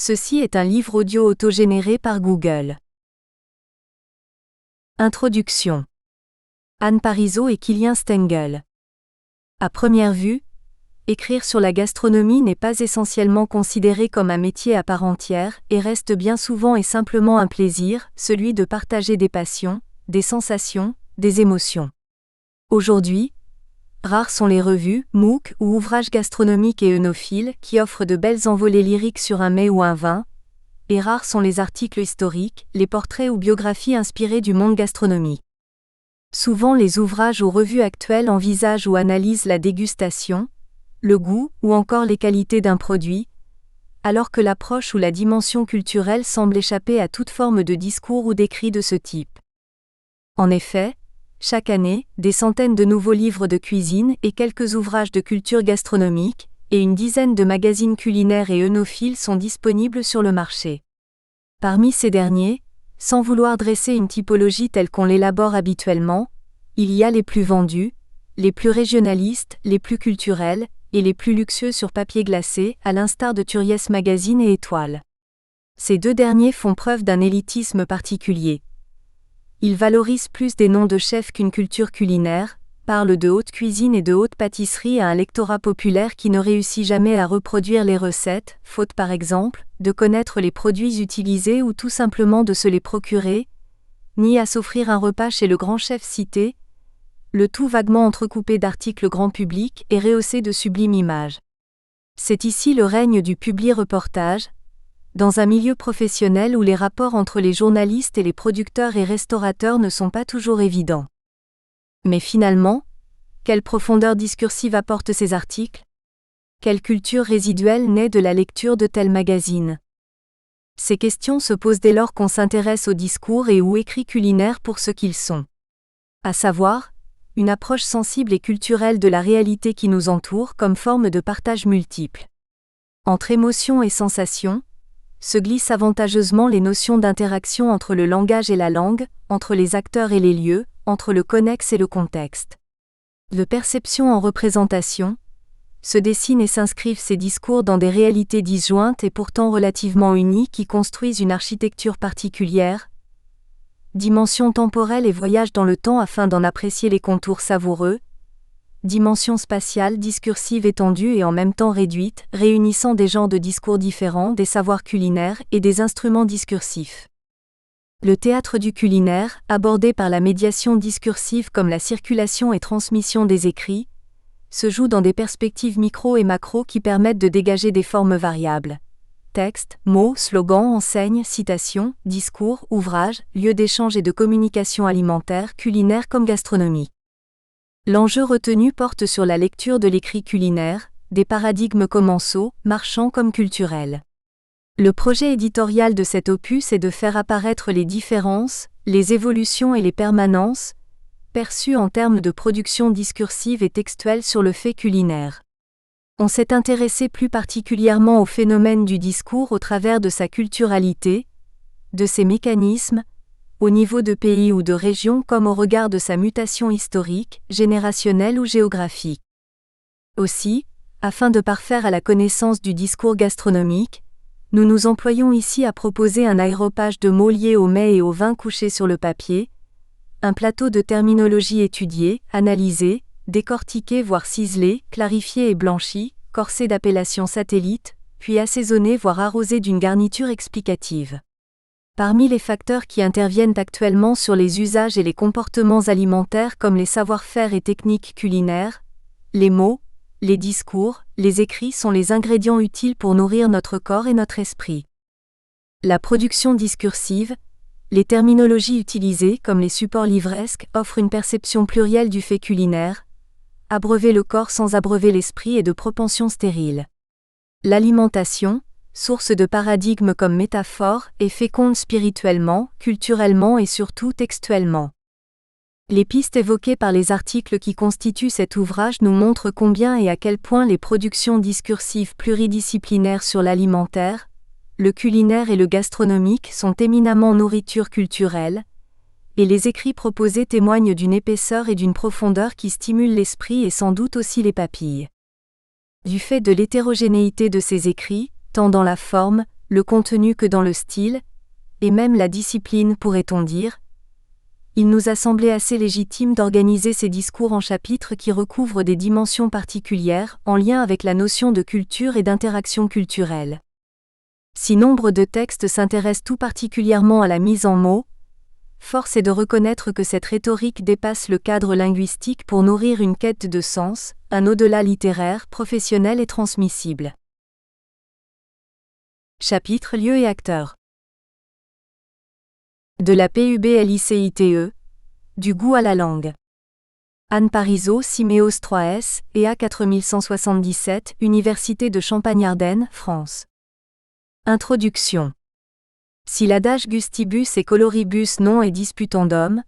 Ceci est un livre audio autogénéré par Google. Introduction. Anne Parisot et Kilian Stengel. À première vue, écrire sur la gastronomie n'est pas essentiellement considéré comme un métier à part entière et reste bien souvent et simplement un plaisir, celui de partager des passions, des sensations, des émotions. Aujourd'hui, rares sont les revues, MOOC ou ouvrages gastronomiques et œnophiles qui offrent de belles envolées lyriques sur un mets ou un vin, et rares sont les articles historiques, les portraits ou biographies inspirés du monde gastronomique. Souvent les ouvrages ou revues actuelles envisagent ou analysent la dégustation, le goût ou encore les qualités d'un produit, alors que l'approche ou la dimension culturelle semble échapper à toute forme de discours ou d'écrit de ce type. En effet, chaque année, des centaines de nouveaux livres de cuisine et quelques ouvrages de culture gastronomique, et une dizaine de magazines culinaires et œnophiles sont disponibles sur le marché. Parmi ces derniers, sans vouloir dresser une typologie telle qu'on l'élabore habituellement, il y a les plus vendus, les plus régionalistes, les plus culturels, et les plus luxueux sur papier glacé, à l'instar de Turiès Magazine et Étoile. Ces deux derniers font preuve d'un élitisme particulier. Ils valorisent plus des noms de chefs qu'une culture culinaire, parlent de haute cuisine et de haute pâtisserie à un lectorat populaire qui ne réussit jamais à reproduire les recettes, faute par exemple, de connaître les produits utilisés ou tout simplement de se les procurer, ni à s'offrir un repas chez le grand chef cité, le tout vaguement entrecoupé d'articles grand public et rehaussé de sublimes images. C'est ici le règne du publi-reportage, dans un milieu professionnel où les rapports entre les journalistes et les producteurs et restaurateurs ne sont pas toujours évidents. Mais finalement, quelle profondeur discursive apportent ces articles ? Quelle culture résiduelle naît de la lecture de tels magazines ? Ces questions se posent dès lors qu'on s'intéresse aux discours et ou écrits culinaires pour ce qu'ils sont. À savoir, une approche sensible et culturelle de la réalité qui nous entoure comme forme de partage multiple. Entre émotions et sensations, se glissent avantageusement les notions d'interaction entre le langage et la langue, entre les acteurs et les lieux, entre le connexe et le contexte. De perception en représentation, se dessinent et s'inscrivent ces discours dans des réalités disjointes et pourtant relativement unies qui construisent une architecture particulière, dimension temporelle et voyage dans le temps afin d'en apprécier les contours savoureux, dimension spatiale, discursive étendue et en même temps réduite, réunissant des genres de discours différents, des savoirs culinaires et des instruments discursifs. Le théâtre du culinaire, abordé par la médiation discursive comme la circulation et transmission des écrits, se joue dans des perspectives micro et macro qui permettent de dégager des formes variables. Textes, mots, slogans, enseignes, citations, discours, ouvrages, lieux d'échange et de communication alimentaire, culinaire comme gastronomique. L'enjeu retenu porte sur la lecture de l'écrit culinaire, des paradigmes commensaux, marchands comme culturels. Le projet éditorial de cet opus est de faire apparaître les différences, les évolutions et les permanences, perçues en termes de production discursive et textuelle sur le fait culinaire. On s'est intéressé plus particulièrement au phénomène du discours au travers de sa culturalité, de ses mécanismes, au niveau de pays ou de région comme au regard de sa mutation historique, générationnelle ou géographique. Aussi, afin de parfaire à la connaissance du discours gastronomique, nous nous employons ici à proposer un aéropage de mots liés aux mets et aux vins couchés sur le papier, un plateau de terminologie étudiée, analysée, décortiquée voire ciselée, clarifiée et blanchie, corsée d'appellations satellites, puis assaisonnée voire arrosée d'une garniture explicative. Parmi les facteurs qui interviennent actuellement sur les usages et les comportements alimentaires comme les savoir-faire et techniques culinaires, les mots, les discours, les écrits sont les ingrédients utiles pour nourrir notre corps et notre esprit. La production discursive, les terminologies utilisées comme les supports livresques offrent une perception plurielle du fait culinaire, abreuver le corps sans abreuver l'esprit et de propensions stériles. L'alimentation, source de paradigmes comme métaphore, est féconde spirituellement, culturellement et surtout textuellement. Les pistes évoquées par les articles qui constituent cet ouvrage nous montrent combien et à quel point les productions discursives pluridisciplinaires sur l'alimentaire, le culinaire et le gastronomique sont éminemment nourriture culturelle, et les écrits proposés témoignent d'une épaisseur et d'une profondeur qui stimulent l'esprit et sans doute aussi les papilles. Du fait de l'hétérogénéité de ces écrits, tant dans la forme, le contenu que dans le style, et même la discipline pourrait-on dire. Il nous a semblé assez légitime d'organiser ces discours en chapitres qui recouvrent des dimensions particulières en lien avec la notion de culture et d'interaction culturelle. Si nombre de textes s'intéressent tout particulièrement à la mise en mots, force est de reconnaître que cette rhétorique dépasse le cadre linguistique pour nourrir une quête de sens, un au-delà littéraire, professionnel et transmissible. Chapitre Lieux et acteurs. De la PUBLICITE, du goût à la langue. Anne Parisot, Siméos 3S, EA 4177, Université de Champagne-Ardenne, France. Introduction. Si l'adage gustibus et coloribus non est disputandum,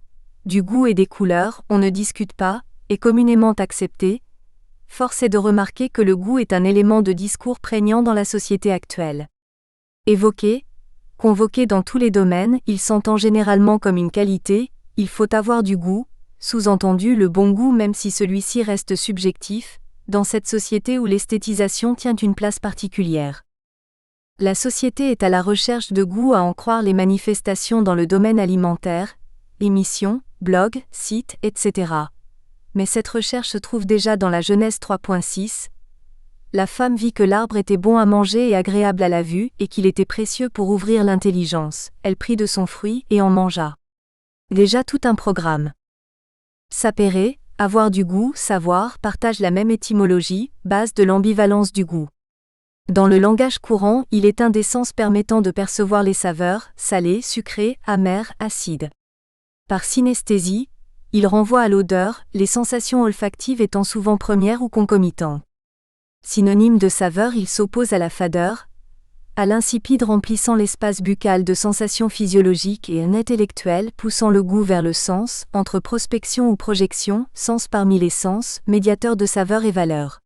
du goût et des couleurs, on ne discute pas, est communément accepté, force est de remarquer que le goût est un élément de discours prégnant dans la société actuelle. Évoqué, convoqué dans tous les domaines, il s'entend généralement comme une qualité, il faut avoir du goût, sous-entendu le bon goût même si celui-ci reste subjectif, dans cette société où l'esthétisation tient une place particulière. La société est à la recherche de goût à en croire les manifestations dans le domaine alimentaire, émissions, blogs, sites, etc. Mais cette recherche se trouve déjà dans la Genèse 3.6. La femme vit que l'arbre était bon à manger et agréable à la vue, et qu'il était précieux pour ouvrir l'intelligence. Elle prit de son fruit et en mangea. Déjà tout un programme. Sapere, avoir du goût, savoir, partage la même étymologie, base de l'ambivalence du goût. Dans le langage courant, il est un des sens permettant de percevoir les saveurs, salées, sucrées, amères, acides. Par synesthésie, il renvoie à l'odeur, les sensations olfactives étant souvent premières ou concomitantes. Synonyme de saveur, il s'oppose à la fadeur, à l'insipide remplissant l'espace buccal de sensations physiologiques et intellectuelles poussant le goût vers le sens, entre prospection ou projection, sens parmi les sens, médiateur de saveur et valeur.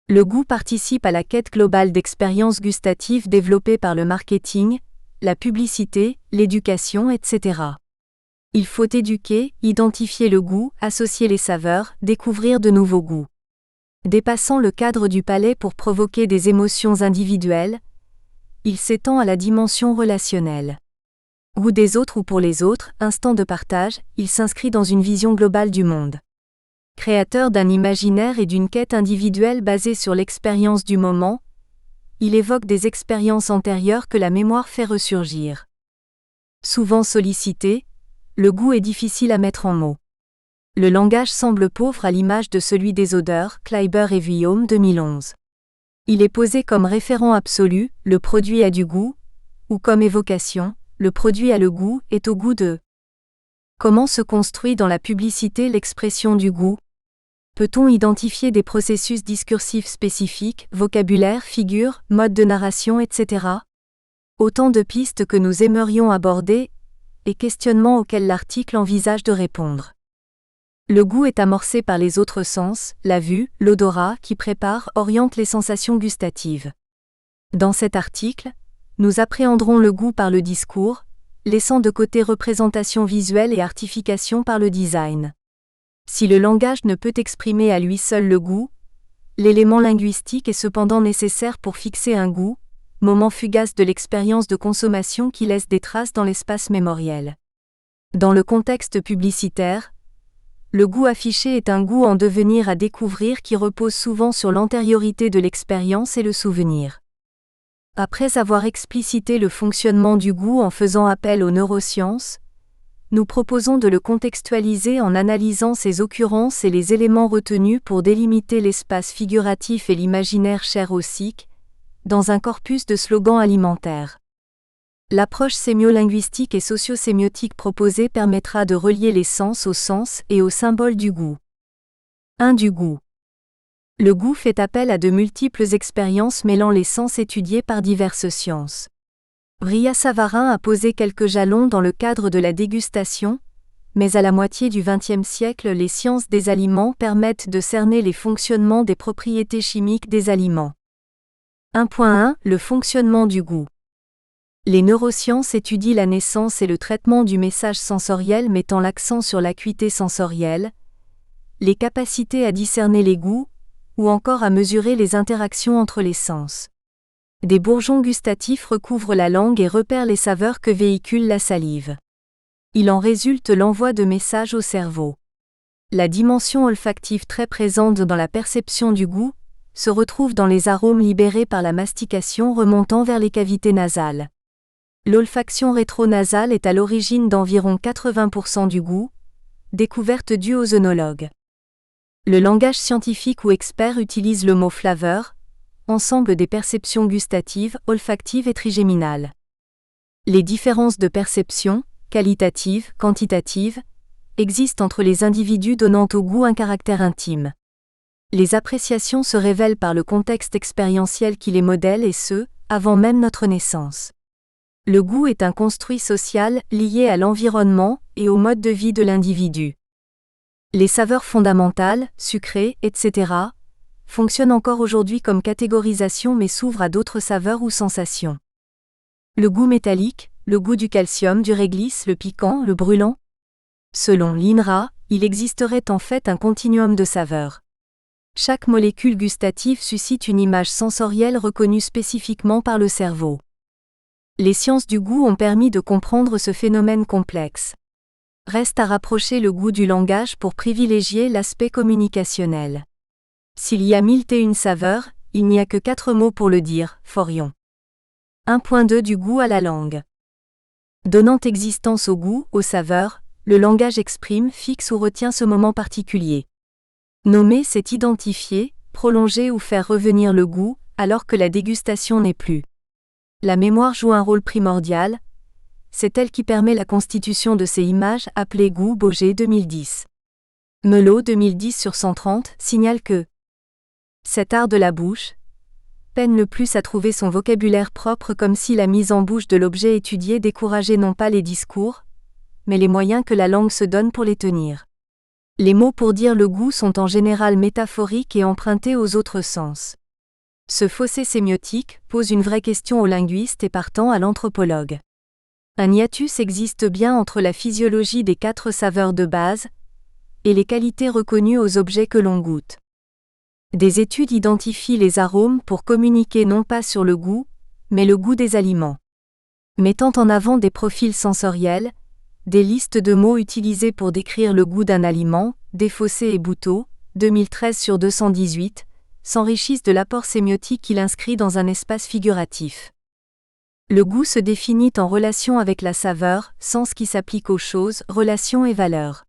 Le goût participe à la quête globale d'expériences gustatives développées par le marketing, la publicité, l'éducation, etc. Il faut éduquer, identifier le goût, associer les saveurs, découvrir de nouveaux goûts. Dépassant le cadre du palais pour provoquer des émotions individuelles, il s'étend à la dimension relationnelle. Goût des autres ou pour les autres, instant de partage, il s'inscrit dans une vision globale du monde. Créateur d'un imaginaire et d'une quête individuelle basée sur l'expérience du moment, il évoque des expériences antérieures que la mémoire fait ressurgir. Souvent sollicité, le goût est difficile à mettre en mots. Le langage semble pauvre à l'image de celui des odeurs, Kleiber et Vuillaume 2011. Il est posé comme référent absolu, le produit a du goût, ou comme évocation, le produit a le goût, est au goût de. Comment se construit dans la publicité l'expression du goût ? Peut-on identifier des processus discursifs spécifiques, vocabulaire, figures, mode de narration, etc. Autant de pistes que nous aimerions aborder, et questionnements auxquels l'article envisage de répondre. Le goût est amorcé par les autres sens, la vue, l'odorat, qui prépare, oriente les sensations gustatives. Dans cet article, nous appréhenderons le goût par le discours, laissant de côté représentation visuelle et artification par le design. Si le langage ne peut exprimer à lui seul le goût, l'élément linguistique est cependant nécessaire pour fixer un goût, moment fugace de l'expérience de consommation qui laisse des traces dans l'espace mémoriel. Dans le contexte publicitaire, le goût affiché est un goût en devenir à découvrir qui repose souvent sur l'antériorité de l'expérience et le souvenir. Après avoir explicité le fonctionnement du goût en faisant appel aux neurosciences, nous proposons de le contextualiser en analysant ses occurrences et les éléments retenus pour délimiter l'espace figuratif et l'imaginaire cher au SIC, dans un corpus de slogans alimentaires. L'approche sémiolinguistique et socio-sémiotique proposée permettra de relier les sens au sens et au symbole du goût. 1. Du goût. Le goût fait appel à de multiples expériences mêlant les sens étudiés par diverses sciences. Brillat-Savarin a posé quelques jalons dans le cadre de la dégustation, mais à la moitié du XXe siècle, les sciences des aliments permettent de cerner les fonctionnements des propriétés chimiques des aliments. 1.1 Le fonctionnement du goût. Les neurosciences étudient la naissance et le traitement du message sensoriel mettant l'accent sur l'acuité sensorielle, les capacités à discerner les goûts, ou encore à mesurer les interactions entre les sens. Des bourgeons gustatifs recouvrent la langue et repèrent les saveurs que véhicule la salive. Il en résulte l'envoi de messages au cerveau. La dimension olfactive très présente dans la perception du goût se retrouve dans les arômes libérés par la mastication remontant vers les cavités nasales. L'olfaction rétronasale est à l'origine d'environ 80% du goût, découverte due aux œnologues. Le langage scientifique ou expert utilise le mot flavor, ensemble des perceptions gustatives, olfactives et trigéminales. Les différences de perception, qualitatives, quantitatives, existent entre les individus donnant au goût un caractère intime. Les appréciations se révèlent par le contexte expérientiel qui les modèle et ce, avant même notre naissance. Le goût est un construit social lié à l'environnement et au mode de vie de l'individu. Les saveurs fondamentales, sucrées, etc., fonctionnent encore aujourd'hui comme catégorisation mais s'ouvrent à d'autres saveurs ou sensations. Le goût métallique, le goût du calcium, du réglisse, le piquant, le brûlant. Selon l'INRA, il existerait en fait un continuum de saveurs. Chaque molécule gustative suscite une image sensorielle reconnue spécifiquement par le cerveau. Les sciences du goût ont permis de comprendre ce phénomène complexe. Reste à rapprocher le goût du langage pour privilégier l'aspect communicationnel. S'il y a 1001 saveurs, il n'y a que 4 mots pour le dire, Forion. 1.2 Du goût à la langue. Donnant existence au goût, aux saveurs, le langage exprime, fixe ou retient ce moment particulier. Nommer, c'est identifier, prolonger ou faire revenir le goût, alors que la dégustation n'est plus. La mémoire joue un rôle primordial, c'est elle qui permet la constitution de ces images appelées goût Boger 2010. Melot 2010/130 signale que cet art de la bouche peine le plus à trouver son vocabulaire propre comme si la mise en bouche de l'objet étudié décourageait non pas les discours, mais les moyens que la langue se donne pour les tenir. Les mots pour dire le goût sont en général métaphoriques et empruntés aux autres sens. Ce fossé sémiotique pose une vraie question aux linguistes et partant à l'anthropologue. Un hiatus existe bien entre la physiologie des 4 saveurs de base et les qualités reconnues aux objets que l'on goûte. Des études identifient les arômes pour communiquer non pas sur le goût, mais le goût des aliments. Mettant en avant des profils sensoriels, des listes de mots utilisés pour décrire le goût d'un aliment, Desfossé et Bouteau, 2013/218, s'enrichissent de l'apport sémiotique qu'il inscrit dans un espace figuratif. Le goût se définit en relation avec la saveur, sens qui s'applique aux choses, relations et valeurs.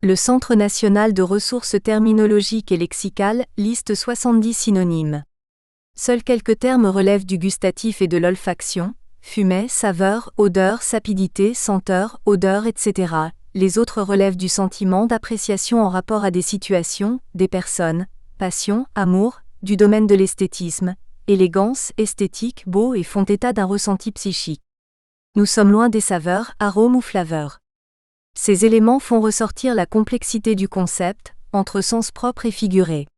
Le Centre national de ressources terminologiques et lexicales liste 70 synonymes. Seuls quelques termes relèvent du gustatif et de l'olfaction, fumet, saveur, odeur, sapidité, senteur, odeur, etc. Les autres relèvent du sentiment d'appréciation en rapport à des situations, des personnes, passion, amour, du domaine de l'esthétisme, élégance, esthétique, beau et font état d'un ressenti psychique. Nous sommes loin des saveurs, arômes ou flaveurs. Ces éléments font ressortir la complexité du concept, entre sens propre et figuré.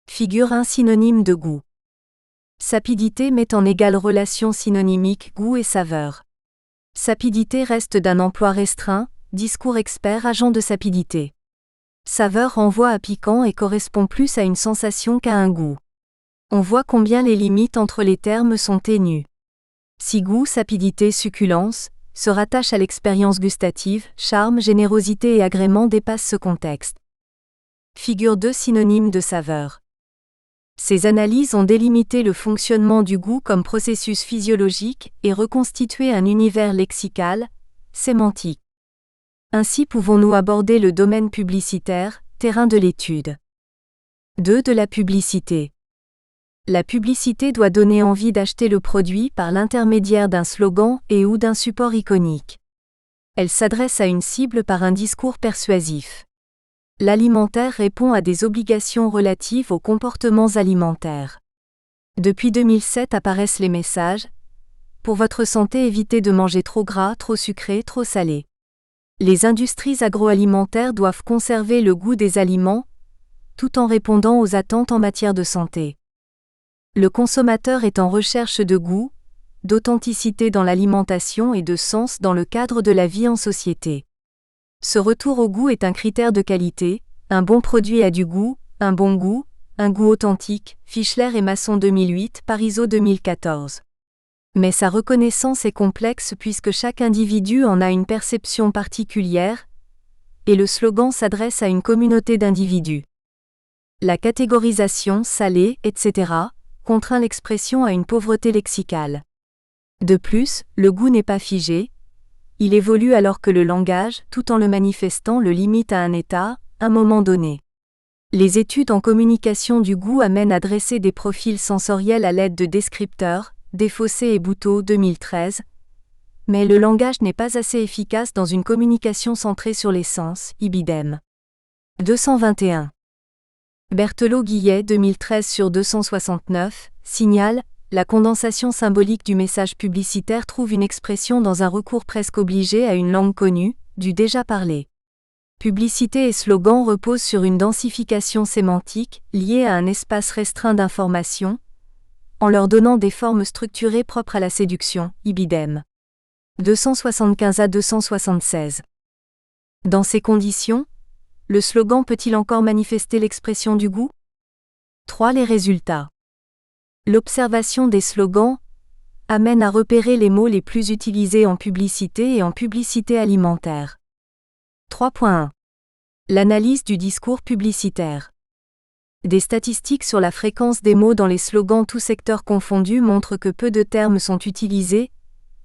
Figure 1 synonyme de goût. Sapidité met en égale relation synonymique goût et saveur. Sapidité reste d'un emploi restreint, discours expert agent de sapidité. Saveur renvoie à piquant et correspond plus à une sensation qu'à un goût. On voit combien les limites entre les termes sont ténues. Si goût, sapidité, succulence se rattachent à l'expérience gustative, charme, générosité et agrément dépassent ce contexte. Figure 2 synonyme de saveur. Ces analyses ont délimité le fonctionnement du goût comme processus physiologique et reconstitué un univers lexical, sémantique. Ainsi pouvons-nous aborder le domaine publicitaire, terrain de l'étude. 2. De la publicité. La publicité doit donner envie d'acheter le produit par l'intermédiaire d'un slogan et/ou d'un support iconique. Elle s'adresse à une cible par un discours persuasif. L'alimentaire répond à des obligations relatives aux comportements alimentaires. Depuis 2007 apparaissent les messages « Pour votre santé, évitez de manger trop gras, trop sucré, trop salé ». Les industries agroalimentaires doivent conserver le goût des aliments, tout en répondant aux attentes en matière de santé. Le consommateur est en recherche de goût, d'authenticité dans l'alimentation et de sens dans le cadre de la vie en société. Ce retour au goût est un critère de qualité, un bon produit a du goût, un bon goût, un goût authentique, Fischler et Masson 2008, Parizeau 2014. Mais sa reconnaissance est complexe puisque chaque individu en a une perception particulière, et le slogan s'adresse à une communauté d'individus. La catégorisation, salé, etc., contraint l'expression à une pauvreté lexicale. De plus, le goût n'est pas figé, il évolue alors que le langage, tout en le manifestant, le limite à un état, un moment donné. Les études en communication du goût amènent à dresser des profils sensoriels à l'aide de descripteurs, Desfossé et Bouteau 2013, mais le langage n'est pas assez efficace dans une communication centrée sur les sens, ibidem. 221. Berthelot-Guillet 2013 sur 269, signale, la condensation symbolique du message publicitaire trouve une expression dans un recours presque obligé à une langue connue, du déjà parlé. Publicité et slogan reposent sur une densification sémantique, liée à un espace restreint d'information, en leur donnant des formes structurées propres à la séduction, ibidem. 275 à 276. Dans ces conditions, le slogan peut-il encore manifester l'expression du goût ? 3. Les résultats. L'observation des slogans amène à repérer les mots les plus utilisés en publicité et en publicité alimentaire. 3.1. L'analyse du discours publicitaire. Des statistiques sur la fréquence des mots dans les slogans tous secteurs confondus montrent que peu de termes sont utilisés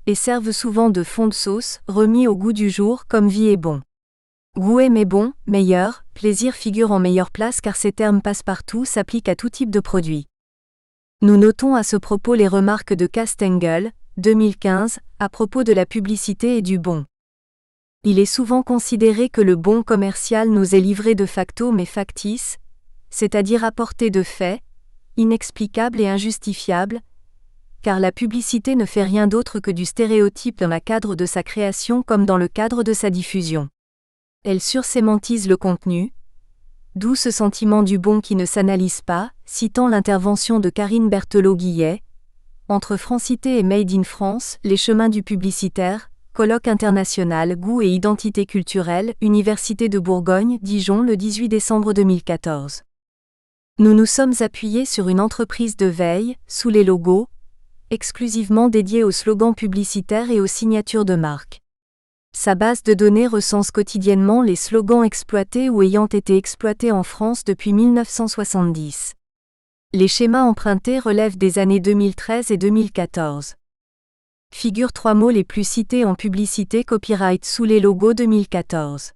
et servent souvent de fond de sauce, remis au goût du jour comme vie est bon. Goût est mais bon, meilleur, plaisir figure en meilleure place car ces termes passe-partout s'appliquent à tout type de produit. Nous notons à ce propos les remarques de Castengel, 2015, à propos de la publicité et du bon. Il est souvent considéré que le bon commercial nous est livré de facto mais factice, c'est-à-dire apporté de faits, inexplicables et injustifiables, car la publicité ne fait rien d'autre que du stéréotype dans le cadre de sa création comme dans le cadre de sa diffusion. Elle sursémantise le contenu, d'où ce sentiment du bon qui ne s'analyse pas, citant l'intervention de Karine Berthelot-Guillet, entre Francité et Made in France, les chemins du publicitaire, colloque international Goût et identité culturelle, Université de Bourgogne, Dijon le 18 décembre 2014. Nous nous sommes appuyés sur une entreprise de veille, sous les logos, exclusivement dédiée aux slogans publicitaires et aux signatures de marque. Sa base de données recense quotidiennement les slogans exploités ou ayant été exploités en France depuis 1970. Les schémas empruntés relèvent des années 2013 et 2014. Figure 3 mots les plus cités en publicité copyright sous les logos 2014.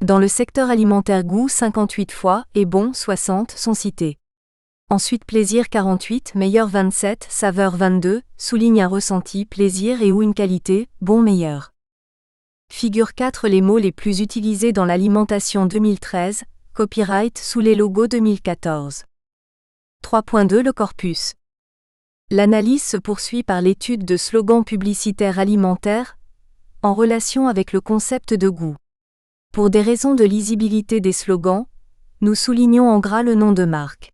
Dans le secteur alimentaire goût 58 fois et bon 60 sont cités. Ensuite plaisir 48, meilleur 27, saveur 22, souligne un ressenti, plaisir et ou une qualité, bon meilleur. Figure 4 les mots les plus utilisés dans l'alimentation 2013, copyright sous les logos 2014. 3.2 Le corpus. L'analyse se poursuit par l'étude de slogans publicitaires alimentaires, en relation avec le concept de goût. Pour des raisons de lisibilité des slogans, nous soulignons en gras le nom de marque.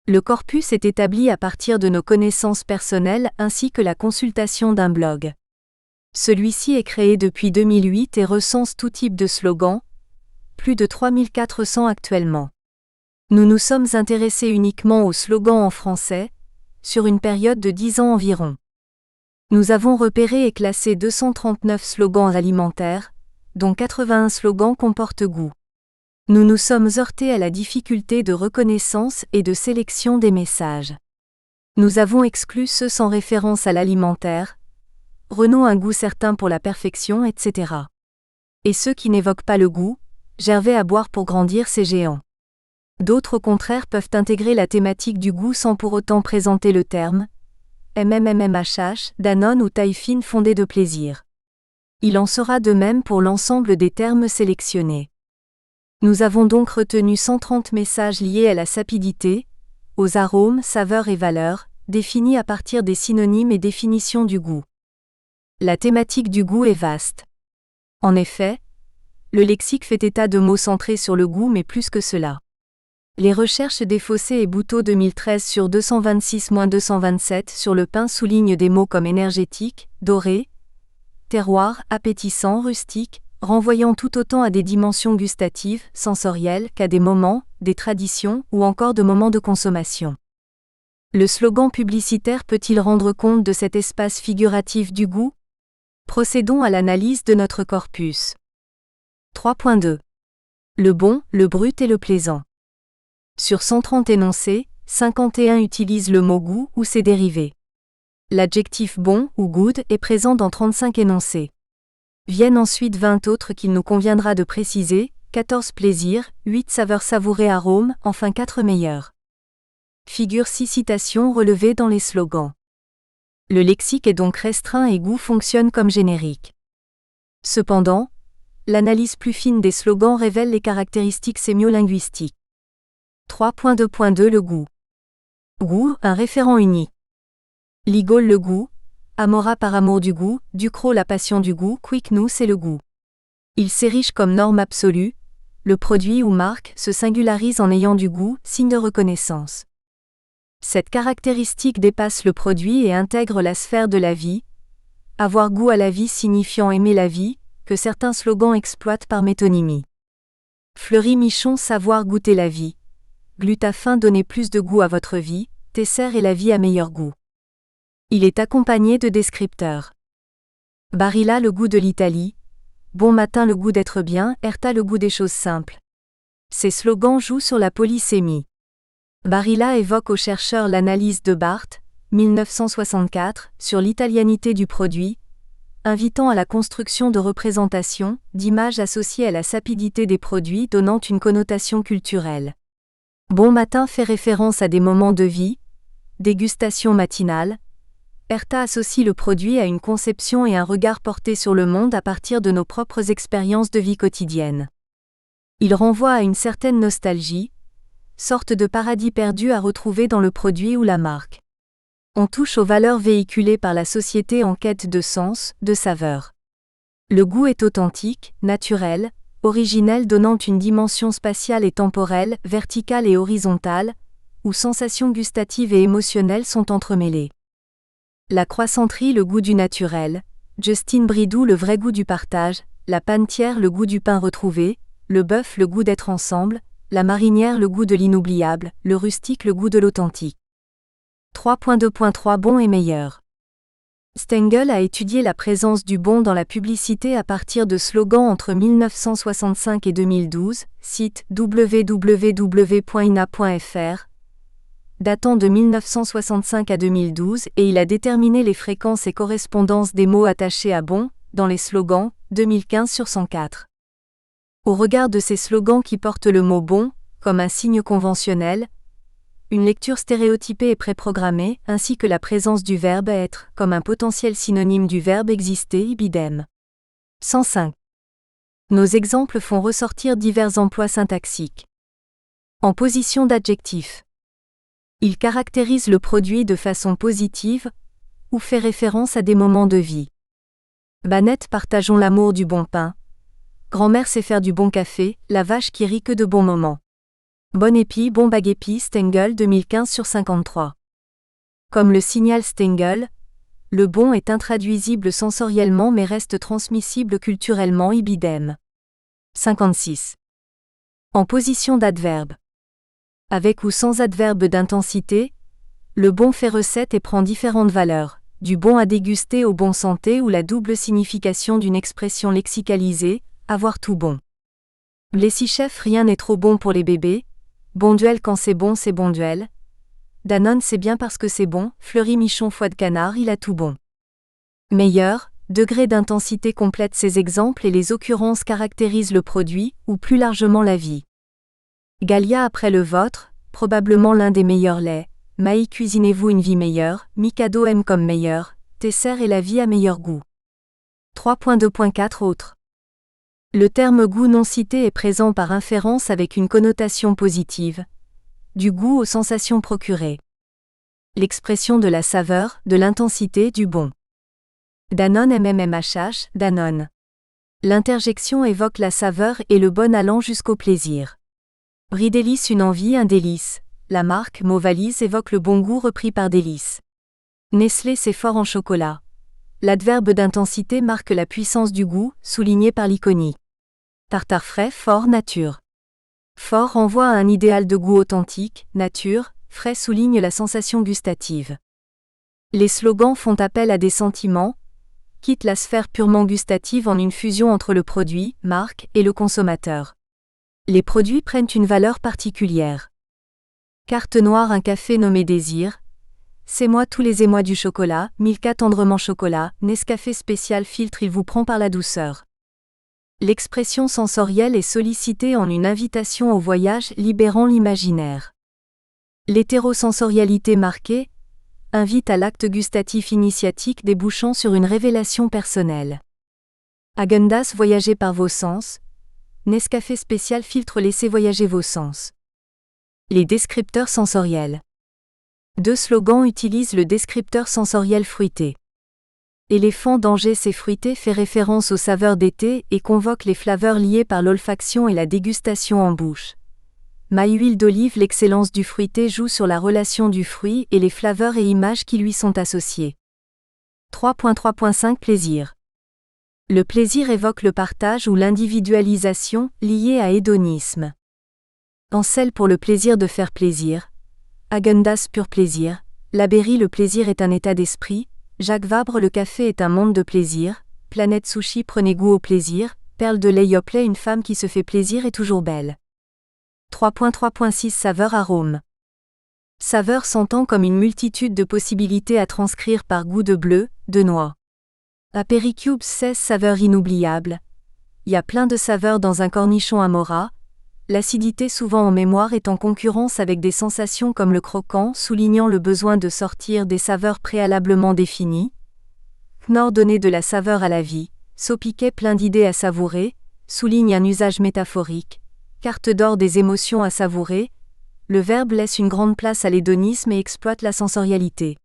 Le corpus est établi à partir de nos connaissances personnelles ainsi que la consultation d'un blog. Celui-ci est créé depuis 2008 et recense tout type de slogans, plus de 3400 actuellement. Nous nous sommes intéressés uniquement aux slogans en français, sur une période de 10 ans environ. Nous avons repéré et classé 239 slogans alimentaires, dont 81 slogans comportent goût. Nous nous sommes heurtés à la difficulté de reconnaissance et de sélection des messages. Nous avons exclu ceux sans référence à l'alimentaire, Renault un goût certain pour la perfection, etc. Et ceux qui n'évoquent pas le goût, Gervais à boire pour grandir ces géants. D'autres au contraire peuvent intégrer la thématique du goût sans pour autant présenter le terme MMMMHH, Danone ou taille fine fondée de plaisir. Il en sera de même pour l'ensemble des termes sélectionnés. Nous avons donc retenu 130 messages liés à la sapidité, aux arômes, saveurs et valeurs, définis à partir des synonymes et définitions du goût. La thématique du goût est vaste. En effet, le lexique fait état de mots centrés sur le goût mais plus que cela. Les recherches Desfossé et Bouteau 2013 sur 226-227 sur le pain soulignent des mots comme énergétique, doré, terroir, appétissant, rustique, renvoyant tout autant à des dimensions gustatives, sensorielles, qu'à des moments, des traditions ou encore de moments de consommation. Le slogan publicitaire peut-il rendre compte de cet espace figuratif du goût? Procédons à l'analyse de notre corpus. 3.2. Le bon, le brut et le plaisant. Sur 130 énoncés, 51 utilisent le mot goût ou ses dérivés. L'adjectif bon ou good est présent dans 35 énoncés. Viennent ensuite 20 autres qu'il nous conviendra de préciser, 14 plaisirs, 8 saveurs savourées arômes, enfin 4 meilleurs. Figure 6 citations relevées dans les slogans. Le lexique est donc restreint et goût fonctionne comme générique. Cependant, l'analyse plus fine des slogans révèle les caractéristiques sémiolinguistiques. 3.2.2 Le goût. Goût, un référent unique. Ligol le goût, Amora par amour du goût, Ducrot la passion du goût, Quick-nous c'est le goût. Il s'érige comme norme absolue, le produit ou marque se singularise en ayant du goût, signe de reconnaissance. Cette caractéristique dépasse le produit et intègre la sphère de la vie, avoir goût à la vie signifiant aimer la vie, que certains slogans exploitent par métonymie. Fleury-Michon savoir goûter la vie. Glutafin donner plus de goût à votre vie, Tesser et la vie à meilleur goût. Il est accompagné de descripteurs. Barilla le goût de l'Italie, Bon matin le goût d'être bien, Erta le goût des choses simples. Ces slogans jouent sur la polysémie. Barilla évoque au chercheur l'analyse de Barthes, 1964, sur l'italianité du produit, invitant à la construction de représentations, d'images associées à la sapidité des produits donnant une connotation culturelle. Bon matin fait référence à des moments de vie, dégustation matinale. Erta associe le produit à une conception et un regard porté sur le monde à partir de nos propres expériences de vie quotidienne. Il renvoie à une certaine nostalgie, sorte de paradis perdu à retrouver dans le produit ou la marque. On touche aux valeurs véhiculées par la société en quête de sens, de saveur. Le goût est authentique, naturel, originel donnant une dimension spatiale et temporelle, verticale et horizontale, où sensations gustatives et émotionnelles sont entremêlées. La croissanterie le goût du naturel, Justine Bridou le vrai goût du partage, la panetière le goût du pain retrouvé, le bœuf le goût d'être ensemble, la marinière le goût de l'inoubliable, le rustique le goût de l'authentique. 3.2.3 Bon et meilleur. Stengel a étudié la présence du bon dans la publicité à partir de slogans entre 1965 et 2012, site www.ina.fr, datant de 1965 à 2012 et il a déterminé les fréquences et correspondances des mots attachés à bon, dans les slogans, 2015 sur 104. Au regard de ces slogans qui portent le mot bon, comme un signe conventionnel, une lecture stéréotypée et préprogrammée, ainsi que la présence du verbe être, comme un potentiel synonyme du verbe exister ibidem. 105. Nos exemples font ressortir divers emplois syntaxiques. En position d'adjectif. Il caractérise le produit de façon positive, ou fait référence à des moments de vie. Banette partageons l'amour du bon pain. Grand-mère sait faire du bon café, la vache qui rit que de bons moments. Bon épi, bon baguépi, Stengel 2015 sur 53. Comme le signale Stengel, le bon est intraduisible sensoriellement mais reste transmissible culturellement ibidem. 56. En position d'adverbe. Avec ou sans adverbe d'intensité, le bon fait recette et prend différentes valeurs, du bon à déguster au bon santé ou la double signification d'une expression lexicalisée, avoir tout bon. Les six chefs rien n'est trop bon pour les bébés, bon duel quand c'est bon duel. Danone c'est bien parce que c'est bon, Fleury-Michon foie de canard il a tout bon. Meilleur, degré d'intensité complète ces exemples et les occurrences caractérisent le produit, ou plus largement la vie. Gallia après le vôtre, probablement l'un des meilleurs laits, Maï cuisinez-vous une vie meilleure, Mikado aime comme meilleur, Tesser et la vie à meilleur goût. 3.2.4 Autres. Le terme goût non cité est présent par inférence avec une connotation positive, du goût aux sensations procurées. L'expression de la saveur, de l'intensité, du bon. Danone MMMHH, Danone. L'interjection évoque la saveur et le bon allant jusqu'au plaisir. Brie délice une envie, un délice. La marque, mot valise évoque le bon goût repris par délice. Nestlé c'est fort en chocolat. L'adverbe d'intensité marque la puissance du goût, souligné par l'iconie. Tartare frais, fort, nature. Fort renvoie à un idéal de goût authentique, nature, frais souligne la sensation gustative. Les slogans font appel à des sentiments, quittent la sphère purement gustative en une fusion entre le produit, marque, et le consommateur. Les produits prennent une valeur particulière. Carte noire, un café nommé Désir. C'est moi tous les émois du chocolat, Milka tendrement chocolat, Nescafé spécial filtre, il vous prend par la douceur. L'expression sensorielle est sollicitée en une invitation au voyage libérant l'imaginaire. L'hétérosensorialité marquée invite à l'acte gustatif initiatique débouchant sur une révélation personnelle. Häagen-Dazs, voyagez par vos sens. Nescafé spécial filtre, laissez voyager vos sens. Les descripteurs sensoriels. Deux slogans utilisent le descripteur sensoriel fruité. Éléphant danger, c'est fruité fait référence aux saveurs d'été et convoque les flaveurs liées par l'olfaction et la dégustation en bouche. Maille, huile d'olive, l'excellence du fruité joue sur la relation du fruit et les flaveurs et images qui lui sont associées. 3.3.5 Plaisir. Le plaisir évoque le partage ou l'individualisation, liée à hédonisme. Ansel, pour le plaisir de faire plaisir. Häagen-Dazs, pur plaisir. Laberry, le plaisir est un état d'esprit. Jacques Vabre, le café est un monde de plaisir. Planète Sushi, prenez goût au plaisir. Perle de lait, Yoplait, une femme qui se fait plaisir est toujours belle. 3.3.6 Saveur, arôme. Saveur s'entend comme une multitude de possibilités à transcrire par goût de bleu, de noix. Apéricubes, 16 saveurs inoubliables. Y a plein de saveurs dans un cornichon Amora. L'acidité, souvent en mémoire, est en concurrence avec des sensations comme le croquant, soulignant le besoin de sortir des saveurs préalablement définies. Knorr, donner de la saveur à la vie. Saupiquet, plein d'idées à savourer, souligne un usage métaphorique. Carte d'or, des émotions à savourer. Le verbe laisse une grande place à l'hédonisme et exploite la sensorialité.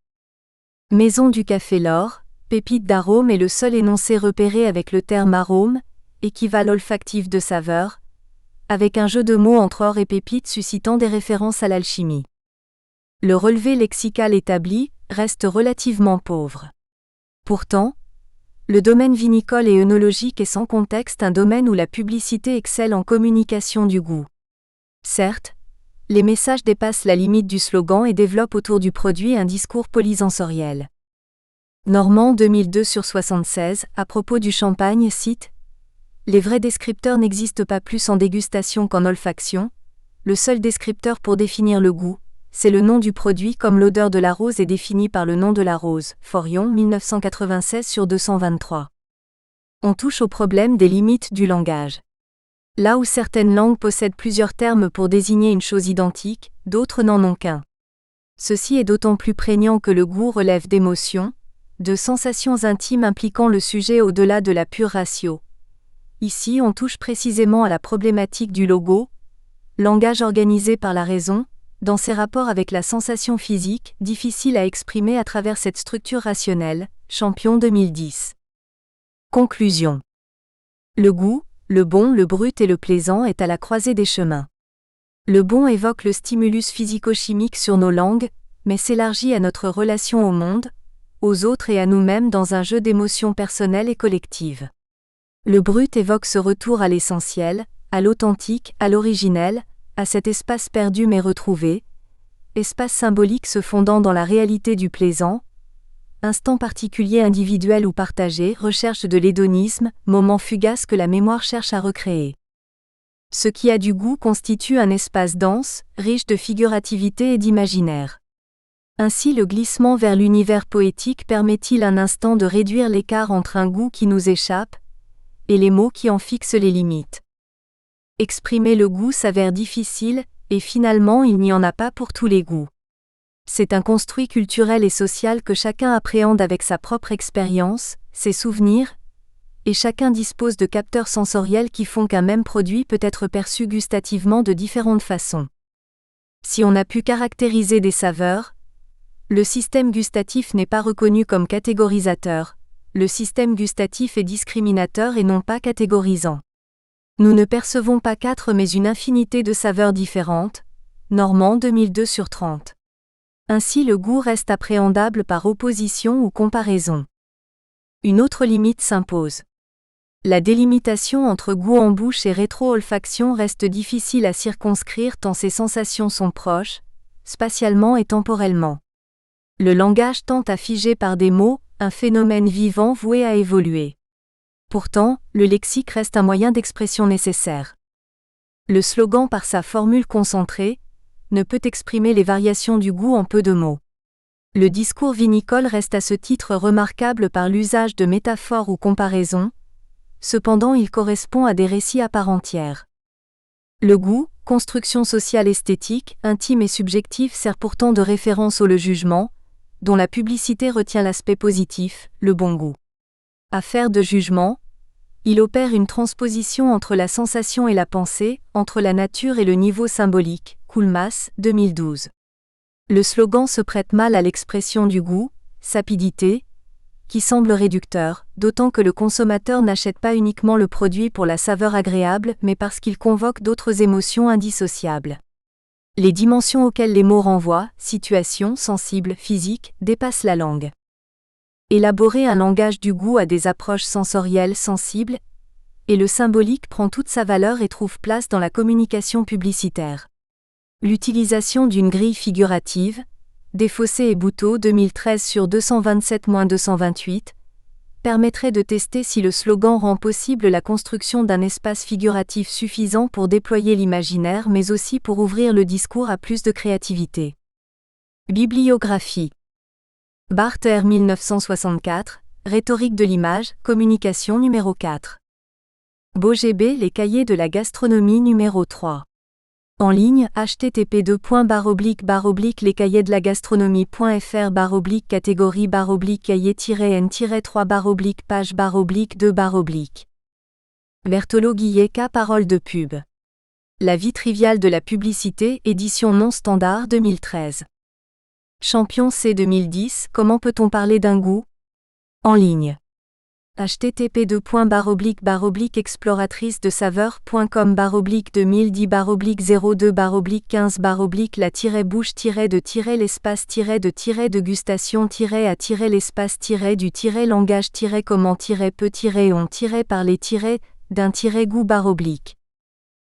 Maison du café, l'or, pépite d'arôme est le seul énoncé repéré avec le terme arôme, équivalent olfactif de saveur, avec un jeu de mots entre or et pépite suscitant des références à l'alchimie. Le relevé lexical établi reste relativement pauvre. Pourtant, le domaine vinicole et œnologique est sans contexte un domaine où la publicité excelle en communication du goût. Certes, les messages dépassent la limite du slogan et développent autour du produit un discours polysensoriel. Normand 2002/76, à propos du champagne, cite « Les vrais descripteurs n'existent pas plus en dégustation qu'en olfaction. Le seul descripteur pour définir le goût, c'est le nom du produit comme l'odeur de la rose est définie par le nom de la rose. » Forion 1996/223. On touche au problème des limites du langage. Là où certaines langues possèdent plusieurs termes pour désigner une chose identique, d'autres n'en ont qu'un. Ceci est d'autant plus prégnant que le goût relève d'émotions, de sensations intimes impliquant le sujet au-delà de la pure ratio. Ici, on touche précisément à la problématique du logo, langage organisé par la raison, dans ses rapports avec la sensation physique, difficile à exprimer à travers cette structure rationnelle. Champion 2010. Conclusion. Le goût, le bon, le brut et le plaisant est à la croisée des chemins. Le bon évoque le stimulus physico-chimique sur nos langues, mais s'élargit à notre relation au monde, aux autres et à nous-mêmes dans un jeu d'émotions personnelles et collectives. Le brut évoque ce retour à l'essentiel, à l'authentique, à l'originel, à cet espace perdu mais retrouvé, espace symbolique se fondant dans la réalité du plaisant, instant particulier individuel ou partagé, recherche de l'hédonisme, moment fugace que la mémoire cherche à recréer. Ce qui a du goût constitue un espace dense, riche de figurativité et d'imaginaire. Ainsi le glissement vers l'univers poétique permet-il un instant de réduire l'écart entre un goût qui nous échappe et les mots qui en fixent les limites. Exprimer le goût s'avère difficile, et finalement il n'y en a pas pour tous les goûts. C'est un construit culturel et social que chacun appréhende avec sa propre expérience, ses souvenirs, et chacun dispose de capteurs sensoriels qui font qu'un même produit peut être perçu gustativement de différentes façons. Si on a pu caractériser des saveurs, le système gustatif n'est pas reconnu comme catégorisateur, le système gustatif est discriminateur et non pas catégorisant. Nous ne percevons pas 4 mais une infinité de saveurs différentes. Normand 2002/30. Ainsi le goût reste appréhendable par opposition ou comparaison. Une autre limite s'impose. La délimitation entre goût en bouche et rétro-olfaction reste difficile à circonscrire tant ces sensations sont proches, spatialement et temporellement. Le langage tend à figer par des mots, un phénomène vivant voué à évoluer. Pourtant, le lexique reste un moyen d'expression nécessaire. Le slogan par sa formule concentrée ne peut exprimer les variations du goût en peu de mots. Le discours vinicole reste à ce titre remarquable par l'usage de métaphores ou comparaisons, cependant il correspond à des récits à part entière. Le goût, construction sociale esthétique, intime et subjective sert pourtant de référence au le jugement, dont la publicité retient l'aspect positif, le bon goût. Affaire de jugement, il opère une transposition entre la sensation et la pensée, entre la nature et le niveau symbolique, Koolmas, 2012. Le slogan se prête mal à l'expression du goût, sapidité, qui semble réducteur, d'autant que le consommateur n'achète pas uniquement le produit pour la saveur agréable mais parce qu'il convoque d'autres émotions indissociables. Les dimensions auxquelles les mots renvoient, situation, sensible, physique, dépassent la langue. Élaborer un langage du goût a des approches sensorielles sensibles, et le symbolique prend toute sa valeur et trouve place dans la communication publicitaire. L'utilisation d'une grille figurative, Desfossés et Bouteau 2013 sur 227-228, permettrait de tester si le slogan rend possible la construction d'un espace figuratif suffisant pour déployer l'imaginaire mais aussi pour ouvrir le discours à plus de créativité. Bibliographie. Barther 1964, Rhétorique de l'image, communication numéro 4. Bogébé Les cahiers de la gastronomie numéro 3. En ligne, http://lescahiers-de-la-gastronomie.fr/ catégorie cahier-n-3 page /2 Berthelot Guillet K. Parole de pub. La vie triviale de la publicité, édition non standard 2013. Champion C 2010, comment peut-on parler d'un goût ? En ligne. http://exploratrice de saveur.com /2010/02/15 la-bouche-de-l'espace-de-tiret-les-spaces-de-tiret-comment-peut-on-parler-d'un-goût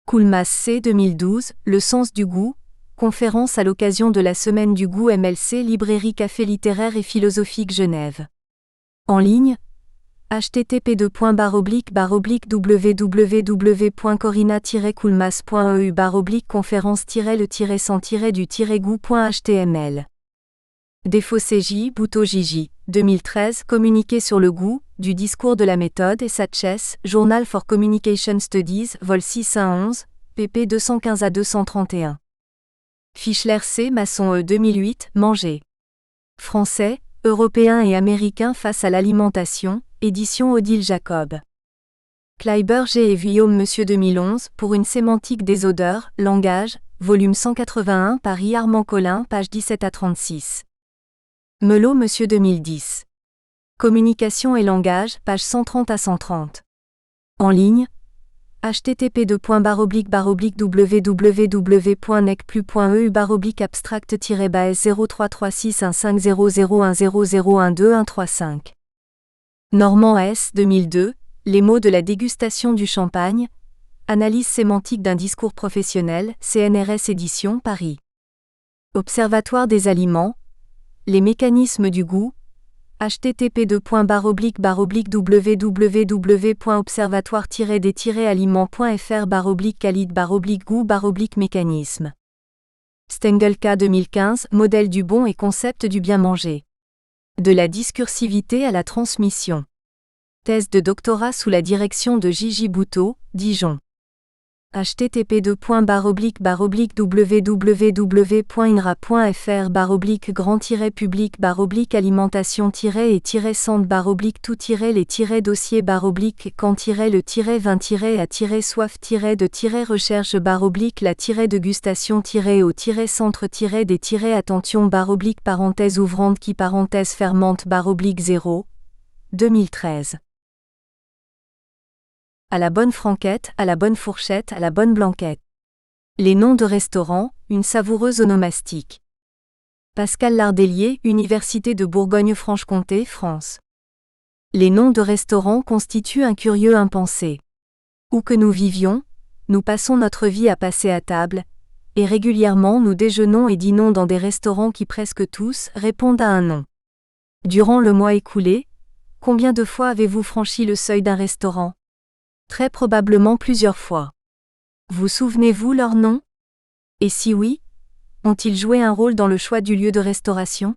Koolmas C 2012, Le sens du goût, conférence à l'occasion de la Semaine du goût MLC Librairie Café littéraire et philosophique Genève. En ligne, http://www.corina-koolmas.eu conférence-le-sans-du-goût.html. Desfossés J. Bouteau J. 2013, Communiquer sur le goût, du discours de la méthode et Satches, Journal for Communication Studies, vol 611, pp 215 à 231. Fischler C. Masson E. 2008, Manger. Français, Européens et Américains face à l'alimentation, édition Odile Jacob. Kleiber G. et Guillaume Monsieur 2011, Pour une sémantique des odeurs, langage, volume 181 Paris Armand Collin, page 17 à 36. Melot Monsieur 2010. Communication et langage, page 130 à 130. En ligne, http://www.nec+.eu/abstract-base-0336150010010012-135. Normand S. 2002, Les mots de la dégustation du champagne, Analyse sémantique d'un discours professionnel, CNRS édition Paris. Observatoire des aliments, Les mécanismes du goût, http://www.observatoire-des-aliments.fr/khalid-goût-mécanisme. Stengel K 2015, Modèle du bon et concept du bien manger. De la discursivité à la transmission. Thèse de doctorat sous la direction de J.J. Bouteau, Dijon. http://grand-public-alimentation-et-sans-bar-la-tiret-public-grand-les-centre-des-attention-parenthèse ouvrante qui parenthèse fermente /0 2013. À la bonne franquette, à la bonne fourchette, à la bonne blanquette. Les noms de restaurants, une savoureuse onomastique. Pascal Lardelier, Université de Bourgogne-Franche-Comté, France. Les noms de restaurants constituent un curieux impensé. Où que nous vivions, nous passons notre vie à passer à table, et régulièrement nous déjeunons et dînons dans des restaurants qui presque tous répondent à un nom. Durant le mois écoulé, combien de fois avez-vous franchi le seuil d'un restaurant? Très probablement plusieurs fois. Vous souvenez-vous leur nom? Et si oui, ont-ils joué un rôle dans le choix du lieu de restauration?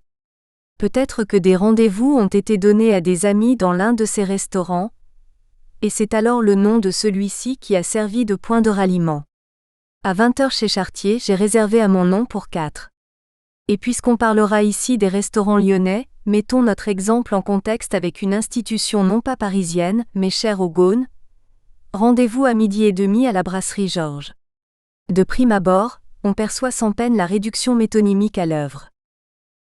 Peut-être que des rendez-vous ont été donnés à des amis dans l'un de ces restaurants, et c'est alors le nom de celui-ci qui a servi de point de ralliement. À 20h chez Chartier, j'ai réservé à mon nom pour 4. Et puisqu'on parlera ici des restaurants lyonnais, mettons notre exemple en contexte avec une institution non pas parisienne, mais chère aux Gaunes. Rendez-vous à 12h30 à la brasserie Georges. De prime abord, on perçoit sans peine la réduction métonymique à l'œuvre.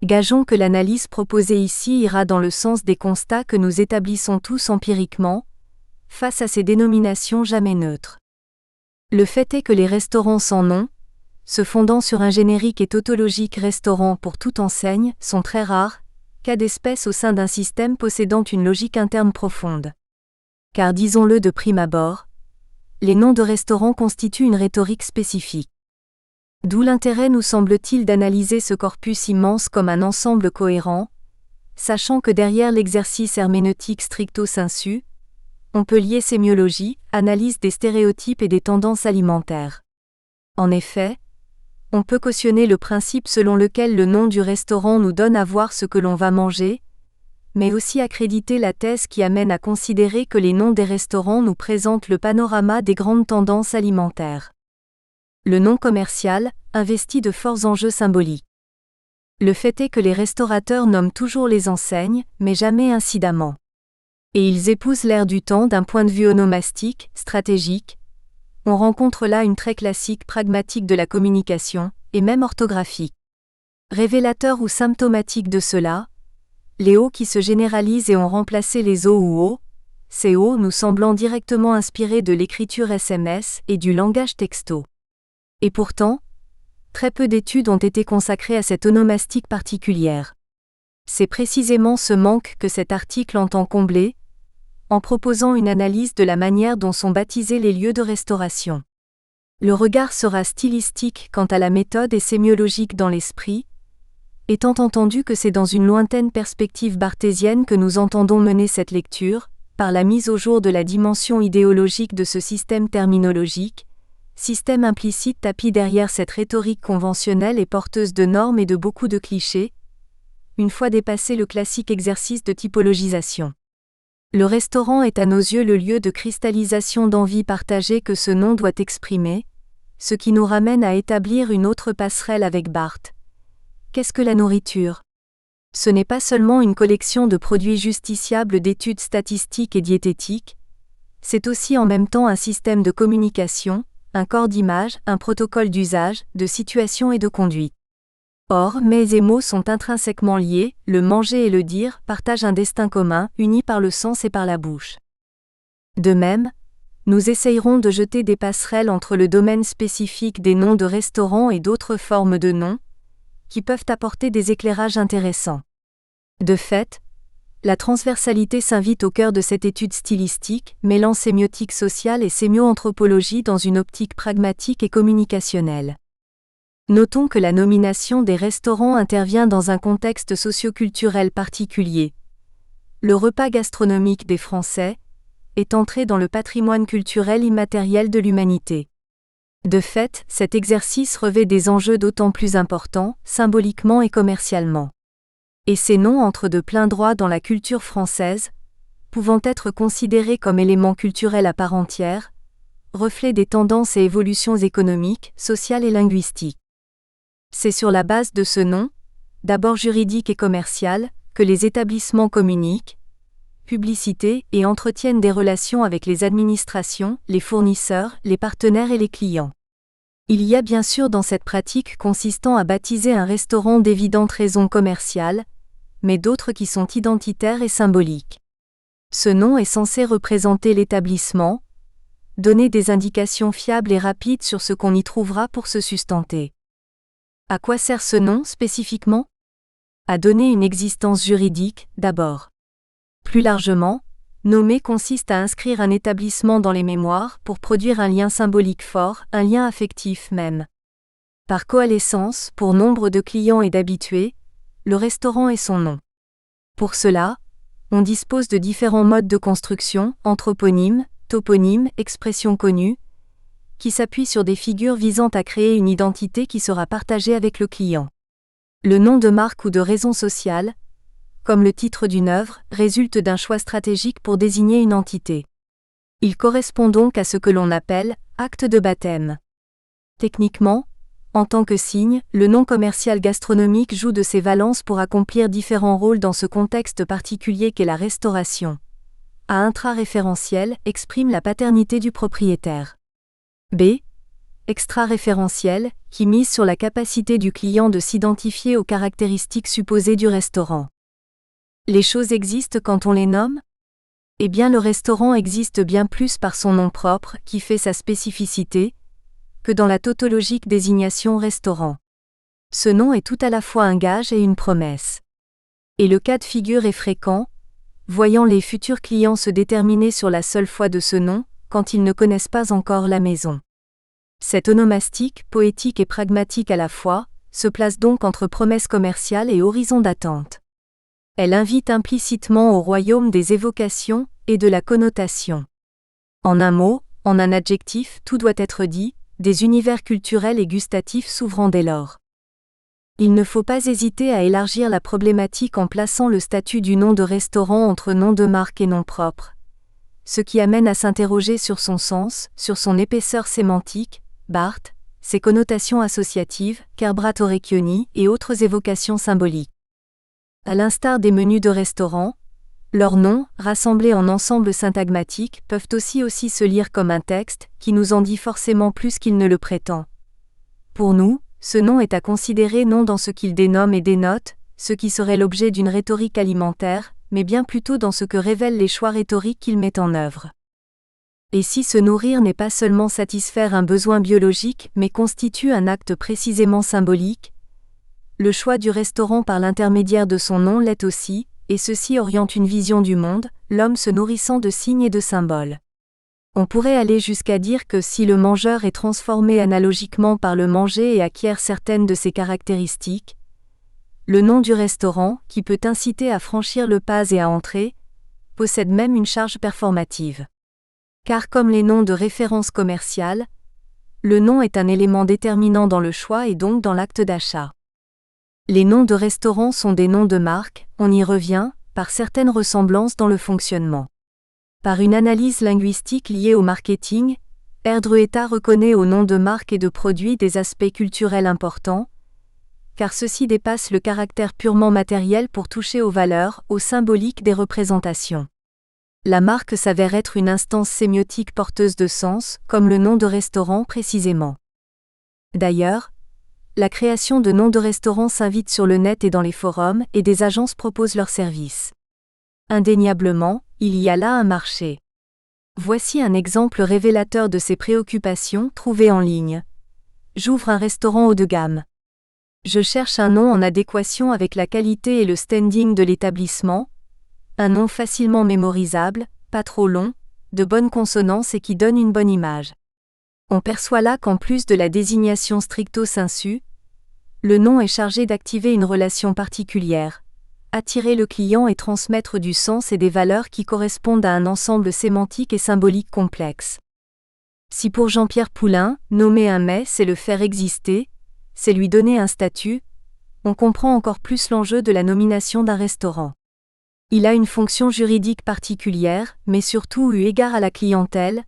Gageons que l'analyse proposée ici ira dans le sens des constats que nous établissons tous empiriquement, face à ces dénominations jamais neutres. Le fait est que les restaurants sans nom, se fondant sur un générique et tautologique restaurant pour toute enseigne, sont très rares, cas d'espèce au sein d'un système possédant une logique interne profonde. Car disons-le de prime abord, les noms de restaurants constituent une rhétorique spécifique. D'où l'intérêt nous semble-t-il d'analyser ce corpus immense comme un ensemble cohérent, sachant que derrière l'exercice herméneutique stricto sensu, on peut lier sémiologie, analyse des stéréotypes et des tendances alimentaires. En effet, on peut cautionner le principe selon lequel le nom du restaurant nous donne à voir ce que l'on va manger, mais aussi accréditer la thèse qui amène à considérer que les noms des restaurants nous présentent le panorama des grandes tendances alimentaires. Le nom commercial investit de forts enjeux symboliques. Le fait est que les restaurateurs nomment toujours les enseignes, mais jamais incidemment. Et ils épousent l'air du temps d'un point de vue onomastique, stratégique. On rencontre là une très classique pragmatique de la communication, et même orthographique. Révélateur ou symptomatique de cela, les O qui se généralisent et ont remplacé les O ou O, ces O nous semblant directement inspirés de l'écriture SMS et du langage texto. Et pourtant, très peu d'études ont été consacrées à cette onomastique particulière. C'est précisément ce manque que cet article entend combler, en proposant une analyse de la manière dont sont baptisés les lieux de restauration. Le regard sera stylistique quant à la méthode et sémiologique dans l'esprit, étant entendu que c'est dans une lointaine perspective barthésienne que nous entendons mener cette lecture, par la mise au jour de la dimension idéologique de ce système terminologique, système implicite tapi derrière cette rhétorique conventionnelle et porteuse de normes et de beaucoup de clichés, une fois dépassé le classique exercice de typologisation. Le restaurant est à nos yeux le lieu de cristallisation d'envie partagée que ce nom doit exprimer, ce qui nous ramène à établir une autre passerelle avec Barthes. Qu'est-ce que la nourriture? Ce n'est pas seulement une collection de produits justiciables d'études statistiques et diététiques, c'est aussi en même temps un système de communication, un corps d'image, un protocole d'usage, de situation et de conduite. Or, mets et mots sont intrinsèquement liés, le manger et le dire partagent un destin commun, unis par le sens et par la bouche. De même, nous essayerons de jeter des passerelles entre le domaine spécifique des noms de restaurants et d'autres formes de noms, qui peuvent apporter des éclairages intéressants. De fait, la transversalité s'invite au cœur de cette étude stylistique, mêlant sémiotique sociale et sémio-anthropologie dans une optique pragmatique et communicationnelle. Notons que la nomination des restaurants intervient dans un contexte socio-culturel particulier. Le repas gastronomique des Français est entré dans le patrimoine culturel immatériel de l'humanité. De fait, cet exercice revêt des enjeux d'autant plus importants, symboliquement et commercialement. Et ces noms entrent de plein droit dans la culture française, pouvant être considérés comme éléments culturels à part entière, reflet des tendances et évolutions économiques, sociales et linguistiques. C'est sur la base de ce nom, d'abord juridique et commercial, que les établissements communiquent, publicitent et entretiennent des relations avec les administrations, les fournisseurs, les partenaires et les clients. Il y a bien sûr dans cette pratique consistant à baptiser un restaurant d'évidentes raisons commerciales, mais d'autres qui sont identitaires et symboliques. Ce nom est censé représenter l'établissement, donner des indications fiables et rapides sur ce qu'on y trouvera pour se sustenter. À quoi sert ce nom spécifiquement? À donner une existence juridique, d'abord. Plus largement, nommer consiste à inscrire un établissement dans les mémoires pour produire un lien symbolique fort, un lien affectif même. Par coalescence, pour nombre de clients et d'habitués, le restaurant est son nom. Pour cela, on dispose de différents modes de construction, anthroponymes, toponymes, expressions connues, qui s'appuient sur des figures visant à créer une identité qui sera partagée avec le client. Le nom de marque ou de raison sociale, comme le titre d'une œuvre, résulte d'un choix stratégique pour désigner une entité. Il correspond donc à ce que l'on appelle « acte de baptême ». Techniquement, en tant que signe, le nom commercial gastronomique joue de ses valences pour accomplir différents rôles dans ce contexte particulier qu'est la restauration. A intra-référentiel exprime la paternité du propriétaire. B. Extra-référentiel, qui mise sur la capacité du client de s'identifier aux caractéristiques supposées du restaurant. Les choses existent quand on les nomme ? Eh bien, le restaurant existe bien plus par son nom propre, qui fait sa spécificité, que dans la tautologique désignation restaurant. Ce nom est tout à la fois un gage et une promesse. Et le cas de figure est fréquent, voyant les futurs clients se déterminer sur la seule foi de ce nom, quand ils ne connaissent pas encore la maison. Cette onomastique, poétique et pragmatique à la fois, se place donc entre promesse commerciale et horizon d'attente. Elle invite implicitement au royaume des évocations et de la connotation. En un mot, en un adjectif, tout doit être dit, des univers culturels et gustatifs s'ouvrant dès lors. Il ne faut pas hésiter à élargir la problématique en plaçant le statut du nom de restaurant entre nom de marque et nom propre, ce qui amène à s'interroger sur son sens, sur son épaisseur sémantique, Barthes, ses connotations associatives, Kerbrat Orecchioni et autres évocations symboliques. À l'instar des menus de restaurant, leurs noms, rassemblés en ensemble syntagmatique, peuvent aussi se lire comme un texte, qui nous en dit forcément plus qu'il ne le prétend. Pour nous, ce nom est à considérer non dans ce qu'il dénomme et dénote, ce qui serait l'objet d'une rhétorique alimentaire, mais bien plutôt dans ce que révèlent les choix rhétoriques qu'il met en œuvre. Et si se nourrir n'est pas seulement satisfaire un besoin biologique, mais constitue un acte précisément symbolique, le choix du restaurant par l'intermédiaire de son nom l'est aussi, et ceci oriente une vision du monde, l'homme se nourrissant de signes et de symboles. On pourrait aller jusqu'à dire que si le mangeur est transformé analogiquement par le manger et acquiert certaines de ses caractéristiques, le nom du restaurant, qui peut inciter à franchir le pas et à entrer, possède même une charge performative. Car comme les noms de référence commerciale, le nom est un élément déterminant dans le choix et donc dans l'acte d'achat. Les noms de restaurants sont des noms de marque, on y revient, par certaines ressemblances dans le fonctionnement. Par une analyse linguistique liée au marketing, Erdrueta reconnaît aux noms de marque et de produits des aspects culturels importants, car ceux-ci dépassent le caractère purement matériel pour toucher aux valeurs, aux symboliques des représentations. La marque s'avère être une instance sémiotique porteuse de sens, comme le nom de restaurant précisément. D'ailleurs, la création de noms de restaurants s'invite sur le net et dans les forums, et des agences proposent leurs services. Indéniablement, il y a là un marché. Voici un exemple révélateur de ces préoccupations trouvées en ligne. J'ouvre un restaurant haut de gamme. Je cherche un nom en adéquation avec la qualité et le standing de l'établissement, un nom facilement mémorisable, pas trop long, de bonne consonance et qui donne une bonne image. On perçoit là qu'en plus de la désignation stricto sensu, le nom est chargé d'activer une relation particulière, attirer le client et transmettre du sens et des valeurs qui correspondent à un ensemble sémantique et symbolique complexe. Si pour Jean-Pierre Poulain, nommer un mets c'est le faire exister, c'est lui donner un statut, on comprend encore plus l'enjeu de la nomination d'un restaurant. Il a une fonction juridique particulière, mais surtout eu égard à la clientèle,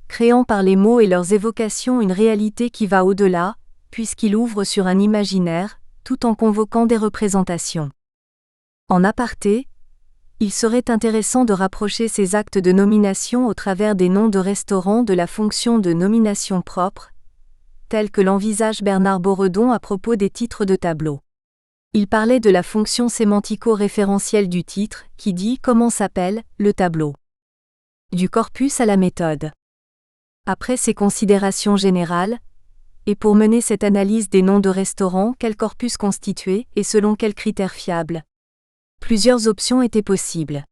créant par les mots et leurs évocations une réalité qui va au-delà, puisqu'il ouvre sur un imaginaire, tout en convoquant des représentations. En aparté, il serait intéressant de rapprocher ces actes de nomination au travers des noms de restaurants de la fonction de nomination propre, telle que l'envisage Bernard Boredon à propos des titres de tableau. Il parlait de la fonction sémantico-référentielle du titre, qui dit comment s'appelle le tableau. Du corpus à la méthode. Après ces considérations générales, et pour mener cette analyse des noms de restaurants, quel corpus constituer et selon quels critères fiables? Plusieurs options étaient possibles.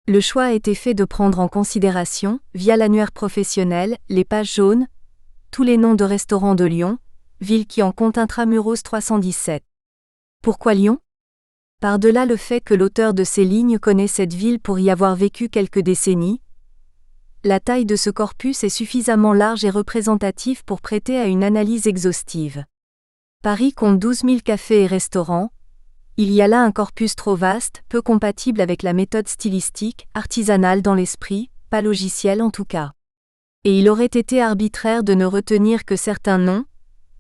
Le choix a été fait de prendre en considération, via l'annuaire professionnel, les pages jaunes, tous les noms de restaurants de Lyon, ville qui en compte intramuros 317. Pourquoi Lyon ? Par-delà le fait que l'auteur de ces lignes connaît cette ville pour y avoir vécu quelques décennies, la taille de ce corpus est suffisamment large et représentative pour prêter à une analyse exhaustive. Paris compte 12 000 cafés et restaurants. Il y a là un corpus trop vaste, peu compatible avec la méthode stylistique, artisanale dans l'esprit, pas logicielle en tout cas. Et il aurait été arbitraire de ne retenir que certains noms,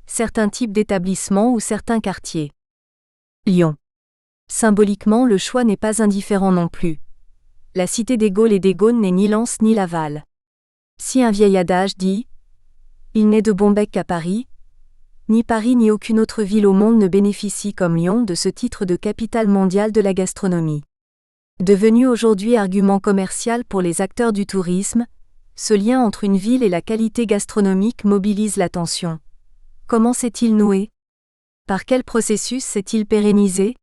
certains types d'établissements ou certains quartiers. Lyon. Symboliquement, le choix n'est pas indifférent non plus. La cité des Gaules et des Gaunes n'est ni Lens ni Laval. Si un vieil adage dit « Il n'est de Bombec qu'à Paris », ni Paris ni aucune autre ville au monde ne bénéficie comme Lyon de ce titre de capitale mondiale de la gastronomie. Devenu aujourd'hui argument commercial pour les acteurs du tourisme, ce lien entre une ville et la qualité gastronomique mobilise l'attention. Comment s'est-il noué ? Par quel processus s'est-il pérennisé ?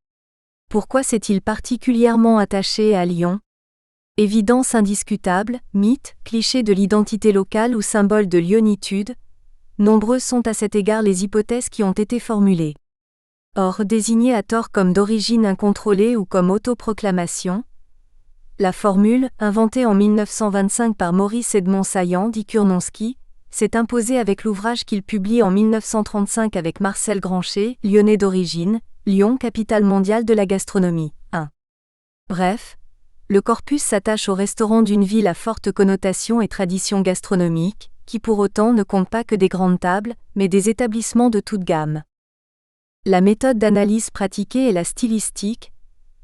Pourquoi s'est-il particulièrement attaché à Lyon ? Évidence indiscutable, mythe, cliché de l'identité locale ou symbole de lyonnitude, nombreuses sont à cet égard les hypothèses qui ont été formulées. Or, désignée à tort comme d'origine incontrôlée ou comme autoproclamation, la formule, inventée en 1925 par Maurice Edmond Saillant dit Kurnonski, s'est imposée avec l'ouvrage qu'il publie en 1935 avec Marcel Grancher, lyonnais d'origine, Lyon, capitale mondiale de la gastronomie. 1. Bref, le corpus s'attache au restaurant d'une ville à forte connotation et tradition gastronomique, qui pour autant ne compte pas que des grandes tables, mais des établissements de toute gamme. La méthode d'analyse pratiquée est la stylistique,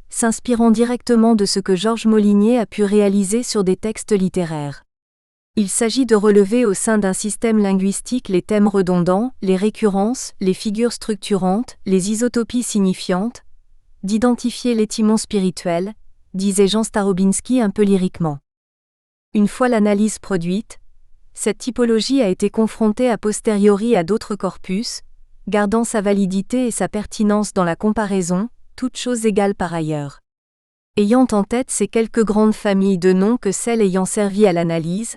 s'inspirant directement de ce que Georges Molinier a pu réaliser sur des textes littéraires. Il s'agit de relever au sein d'un système linguistique les thèmes redondants, les récurrences, les figures structurantes, les isotopies signifiantes, d'identifier l'étymon spirituel, disait Jean Starobinski un peu lyriquement. Une fois l'analyse produite, cette typologie a été confrontée a posteriori à d'autres corpus, gardant sa validité et sa pertinence dans la comparaison, toutes choses égales par ailleurs. Ayant en tête ces quelques grandes familles de noms que celles ayant servi à l'analyse,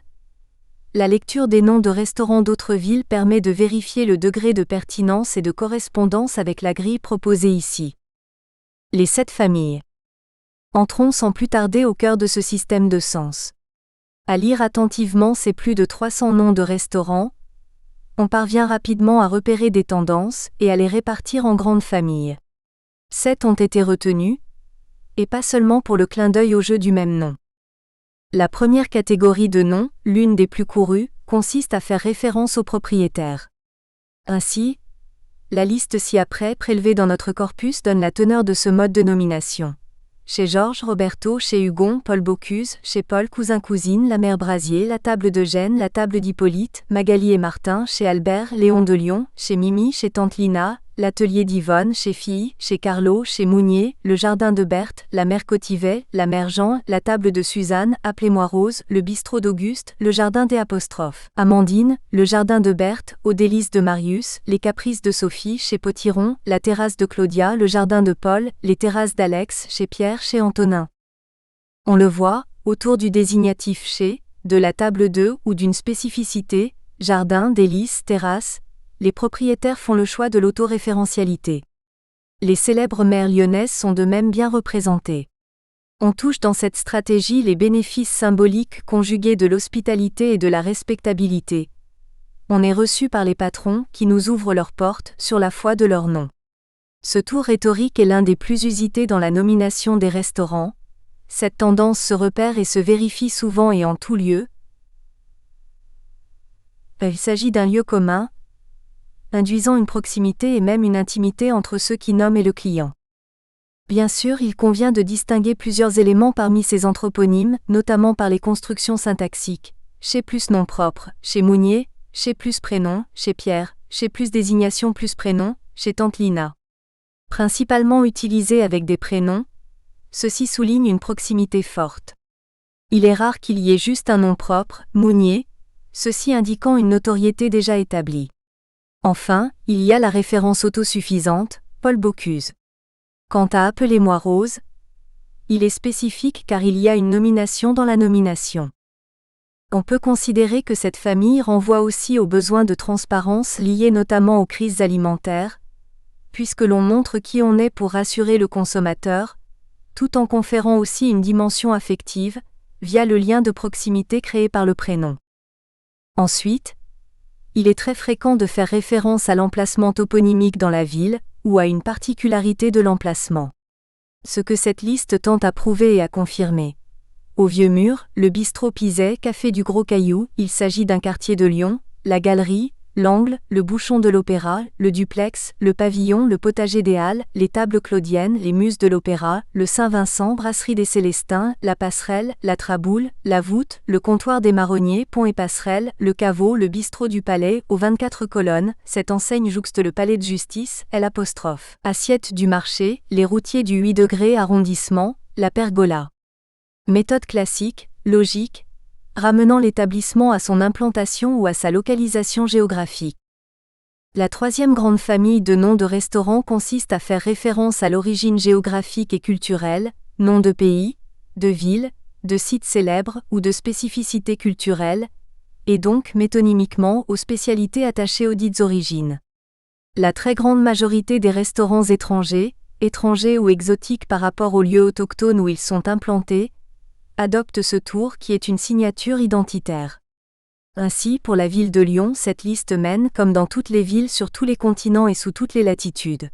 la lecture des noms de restaurants d'autres villes permet de vérifier le degré de pertinence et de correspondance avec la grille proposée ici. Les 7 familles. Entrons sans plus tarder au cœur de ce système de sens. À lire attentivement ces plus de 300 noms de restaurants, on parvient rapidement à repérer des tendances et à les répartir en grandes familles. 7 ont été retenus, et pas seulement pour le clin d'œil au jeu du même nom. La première catégorie de noms, l'une des plus courues, consiste à faire référence aux propriétaires. Ainsi, la liste ci-après prélevée dans notre corpus donne la teneur de ce mode de nomination. Chez Georges, Roberto, chez Hugon, Paul Bocuse, chez Paul, Cousin-Cousine, la mère Brasier, la table d'Eugène, la table d'Hippolyte, Magali et Martin, chez Albert, Léon de Lyon, chez Mimi, chez Tante Lina, l'atelier d'Yvonne, chez Fille, chez Carlo, chez Mounier, le jardin de Berthe, la mère Cotivet, la mère Jean, la table de Suzanne, appelez-moi Rose, le bistrot d'Auguste, le jardin des apostrophes, Amandine, le jardin de Berthe, aux délices de Marius, les caprices de Sophie, chez Potiron, la terrasse de Claudia, le jardin de Paul, les terrasses d'Alex, chez Pierre, chez Antonin. On le voit, autour du désignatif chez, de la table de ou d'une spécificité, jardin, délices, terrasse, les propriétaires font le choix de l'autoréférentialité. Les célèbres mères lyonnaises sont de même bien représentées. On touche dans cette stratégie les bénéfices symboliques conjugués de l'hospitalité et de la respectabilité. On est reçu par les patrons qui nous ouvrent leurs portes sur la foi de leur nom. Ce tour rhétorique est l'un des plus usités dans la nomination des restaurants. Cette tendance se repère et se vérifie souvent et en tout lieu. Il s'agit d'un lieu commun, induisant une proximité et même une intimité entre ceux qui nomment et le client. Bien sûr, il convient de distinguer plusieurs éléments parmi ces anthroponymes, notamment par les constructions syntaxiques. Chez plus nom propre, chez Mounier, chez plus prénom, chez Pierre, chez plus désignation plus prénom, chez Tante Lina. Principalement utilisés avec des prénoms, ceci souligne une proximité forte. Il est rare qu'il y ait juste un nom propre, Mounier, ceci indiquant une notoriété déjà établie. Enfin, il y a la référence autosuffisante, Paul Bocuse. Quant à Appelez-moi Rose, il est spécifique car il y a une nomination dans la nomination. On peut considérer que cette famille renvoie aussi aux besoins de transparence liés notamment aux crises alimentaires, puisque l'on montre qui on est pour rassurer le consommateur, tout en conférant aussi une dimension affective, via le lien de proximité créé par le prénom. Ensuite, il est très fréquent de faire référence à l'emplacement toponymique dans la ville, ou à une particularité de l'emplacement. Ce que cette liste tente à prouver et à confirmer. Au Vieux-Mur, le bistrot Pizet, café du Gros Caillou, il s'agit d'un quartier de Lyon, la Galerie, l'Angle, le Bouchon de l'Opéra, le Duplex, le Pavillon, le Potager des Halles, les Tables Claudiennes, les Muses de l'Opéra, le Saint-Vincent, Brasserie des Célestins, la Passerelle, la Traboule, la Voûte, le Comptoir des Marronniers, Pont et Passerelle, le Caveau, le Bistrot du Palais, aux 24 colonnes, cette enseigne jouxte le Palais de Justice, L'. Assiette du Marché, les Routiers du 8 degrés arrondissement, la Pergola. Méthode classique, logique, ramenant l'établissement à son implantation ou à sa localisation géographique. La troisième grande famille de noms de restaurants consiste à faire référence à l'origine géographique et culturelle, noms de pays, de villes, de sites célèbres ou de spécificités culturelles, et donc métonymiquement aux spécialités attachées aux dites origines. La très grande majorité des restaurants étrangers ou exotiques par rapport aux lieux autochtones où ils sont implantés, adopte ce tour qui est une signature identitaire. Ainsi, pour la ville de Lyon, cette liste mène comme dans toutes les villes sur tous les continents et sous toutes les latitudes.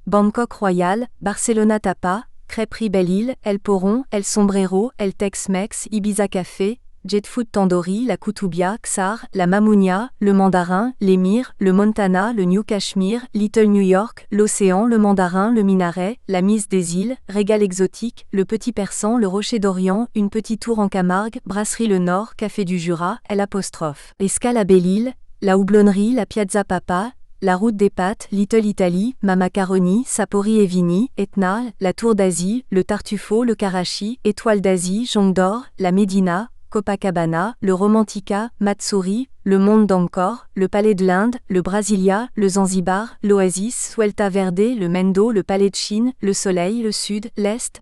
Bangkok Royal, Barcelona Tapa, Crêperie Belle-Île, El Poron, El Sombrero, El Tex-Mex, Ibiza Café, Jet Food Tandoori, la Koutoubia, Xar, la Mamounia, le Mandarin, l'Émir, le Montana, le New Cashmere, Little New York, l'Océan, le Mandarin, le Minaret, la Mise des Îles, Régal Exotique, le Petit Persan, le Rocher d'Orient, une petite tour en Camargue, Brasserie Le Nord, Café du Jura, L'. Escale à Belle-Île, la Houblonnerie, la Piazza Papa, la Route des Pâtes, Little Italy, Mama Caroni, Sapori et Vini, Etna, la Tour d'Asie, le Tartufo, le Karachi, Étoile d'Asie, Jonc d'Or, la Médina, Copacabana, le Romantica, Matsuri, le Monde d'Angkor, le Palais de l'Inde, le Brasilia, le Zanzibar, l'Oasis, Suelta Verde, le Mendo, le Palais de Chine, le Soleil, le Sud, l'Est.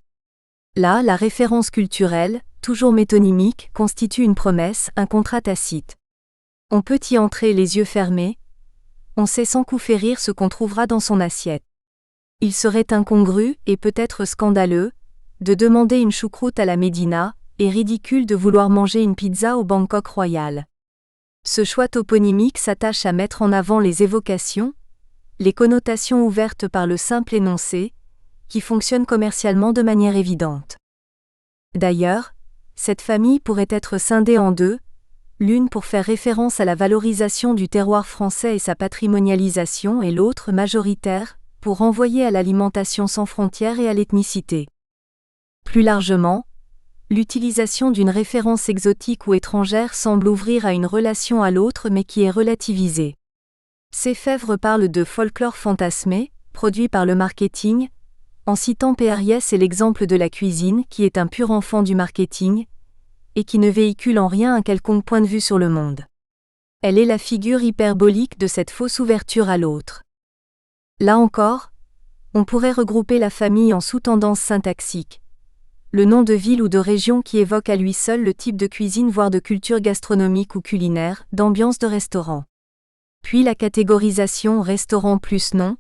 Là, la référence culturelle, toujours métonymique, constitue une promesse, un contrat tacite. On peut y entrer les yeux fermés. On sait sans coup férir ce qu'on trouvera dans son assiette. Il serait incongru, et peut-être scandaleux, de demander une choucroute à la Médina, et ridicule de vouloir manger une pizza au Bangkok Royal. Ce choix toponymique s'attache à mettre en avant les évocations, les connotations ouvertes par le simple énoncé, qui fonctionnent commercialement de manière évidente. D'ailleurs, cette famille pourrait être scindée en deux, l'une pour faire référence à la valorisation du terroir français et sa patrimonialisation et l'autre majoritaire, pour renvoyer à l'alimentation sans frontières et à l'ethnicité. Plus largement, l'utilisation d'une référence exotique ou étrangère semble ouvrir à une relation à l'autre mais qui est relativisée. Cefèvre parle de folklore fantasmé, produit par le marketing, en citant P. Ariès et l'exemple de la cuisine qui est un pur enfant du marketing, et qui ne véhicule en rien un quelconque point de vue sur le monde. Elle est la figure hyperbolique de cette fausse ouverture à l'autre. Là encore, on pourrait regrouper la famille en sous-tendances syntaxiques. Le nom de ville ou de région qui évoque à lui seul le type de cuisine voire de culture gastronomique ou culinaire, d'ambiance de restaurant. Puis la catégorisation restaurant plus nom,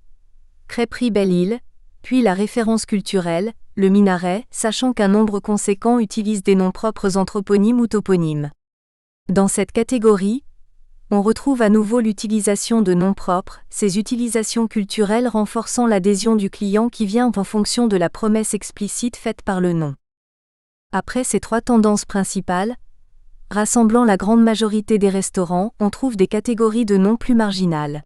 Crêperie Belle-Île, puis la référence culturelle, le Minaret, sachant qu'un nombre conséquent utilise des noms propres anthroponymes ou toponymes. Dans cette catégorie, on retrouve à nouveau l'utilisation de noms propres, ces utilisations culturelles renforçant l'adhésion du client qui vient en fonction de la promesse explicite faite par le nom. Après ces trois tendances principales, rassemblant la grande majorité des restaurants, on trouve des catégories de noms plus marginales.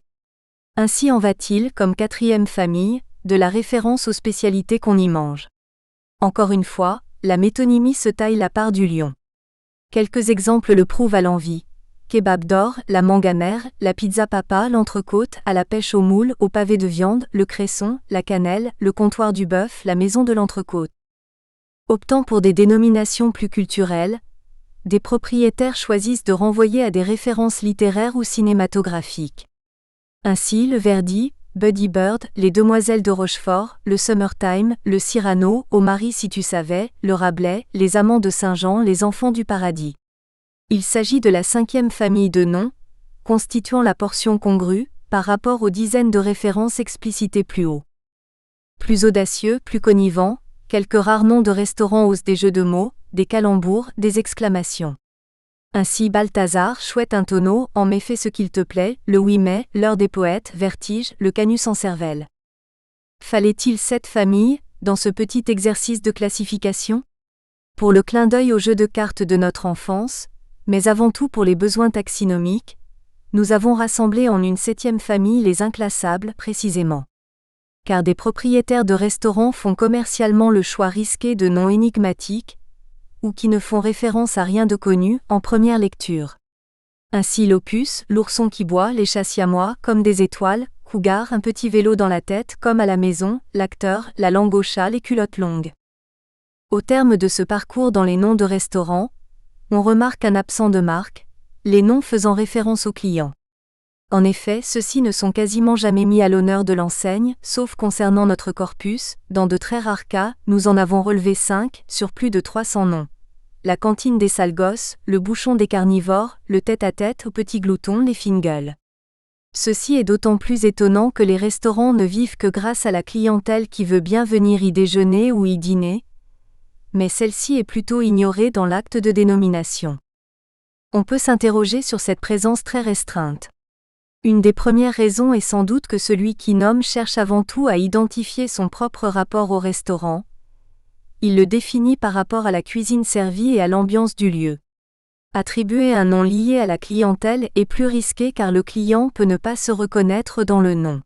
Ainsi en va-t-il, comme quatrième famille, de la référence aux spécialités qu'on y mange. Encore une fois, la métonymie se taille la part du lion. Quelques exemples le prouvent à l'envi. Kebab d'or, la mangamère, la pizza papa, l'entrecôte, à la pêche au moule, au pavé de viande, le cresson, la cannelle, le comptoir du bœuf, la maison de l'entrecôte. Optant pour des dénominations plus culturelles, des propriétaires choisissent de renvoyer à des références littéraires ou cinématographiques. Ainsi, le Verdi, Buddy Bird, Les Demoiselles de Rochefort, le Summertime, le Cyrano, Ô Marie si tu savais, le Rabelais, les Amants de Saint-Jean, les Enfants du Paradis. Il s'agit de la 5e famille de noms, constituant la portion congrue, par rapport aux dizaines de références explicitées plus haut. Plus audacieux, plus connivant, quelques rares noms de restaurants osent des jeux de mots, des calembours, des exclamations. Ainsi Balthazar, Chouette un tonneau, En mai fais ce qu'il te plaît, le 8 mai, L'heure des poètes, Vertige, le Canus en cervelle. Fallait-il 7 familles, dans ce petit exercice de classification ? Pour le clin d'œil au jeu de cartes de notre enfance, mais avant tout pour les besoins taxinomiques, nous avons rassemblé en une 7e famille les inclassables, précisément. Car des propriétaires de restaurants font commercialement le choix risqué de noms énigmatiques, ou qui ne font référence à rien de connu, en première lecture. Ainsi l'opus, l'ourson qui boit, les chats siamois, comme des étoiles, Cougar, un petit vélo dans la tête, comme à la maison, l'acteur, la langue au chat, les culottes longues. Au terme de ce parcours dans les noms de restaurants, on remarque un absent de marque, les noms faisant référence aux clients. En effet, ceux-ci ne sont quasiment jamais mis à l'honneur de l'enseigne, sauf concernant notre corpus, dans de très rares cas, nous en avons relevé 5, sur plus de 300 noms. La cantine des sales gosses, le bouchon des carnivores, le tête-à-tête aux petits gloutons, les fines gueules. Ceci est d'autant plus étonnant que les restaurants ne vivent que grâce à la clientèle qui veut bien venir y déjeuner ou y dîner, mais celle-ci est plutôt ignorée dans l'acte de dénomination. On peut s'interroger sur cette présence très restreinte. Une des premières raisons est sans doute que celui qui nomme cherche avant tout à identifier son propre rapport au restaurant. Il le définit par rapport à la cuisine servie et à l'ambiance du lieu. Attribuer un nom lié à la clientèle est plus risqué car le client peut ne pas se reconnaître dans le nom.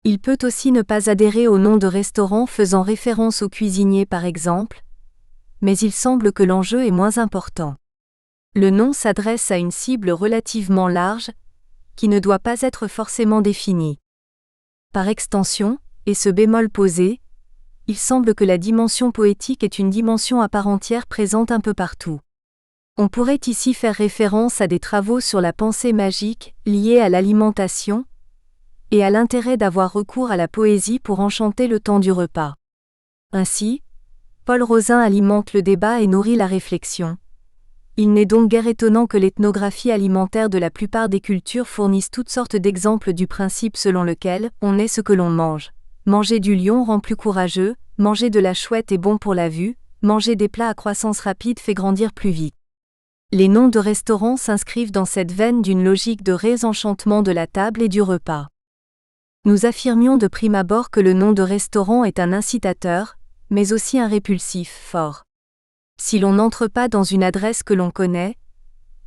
Il peut aussi ne pas adhérer au nom de restaurant faisant référence au cuisinier par exemple, mais il semble que l'enjeu est moins important. Le nom s'adresse à une cible relativement large, qui ne doit pas être forcément définie. Par extension, et ce bémol posé, il semble que la dimension poétique est une dimension à part entière présente un peu partout. On pourrait ici faire référence à des travaux sur la pensée magique, liée à l'alimentation, et à l'intérêt d'avoir recours à la poésie pour enchanter le temps du repas. Ainsi, Paul Rozin alimente le débat et nourrit la réflexion. Il n'est donc guère étonnant que l'ethnographie alimentaire de la plupart des cultures fournisse toutes sortes d'exemples du principe selon lequel on est ce que l'on mange. Manger du lion rend plus courageux, manger de la chouette est bon pour la vue, manger des plats à croissance rapide fait grandir plus vite. Les noms de restaurants s'inscrivent dans cette veine d'une logique de réenchantement de la table et du repas. Nous affirmions de prime abord que le nom de restaurant est un incitateur, mais aussi un répulsif fort. Si l'on n'entre pas dans une adresse que l'on connaît,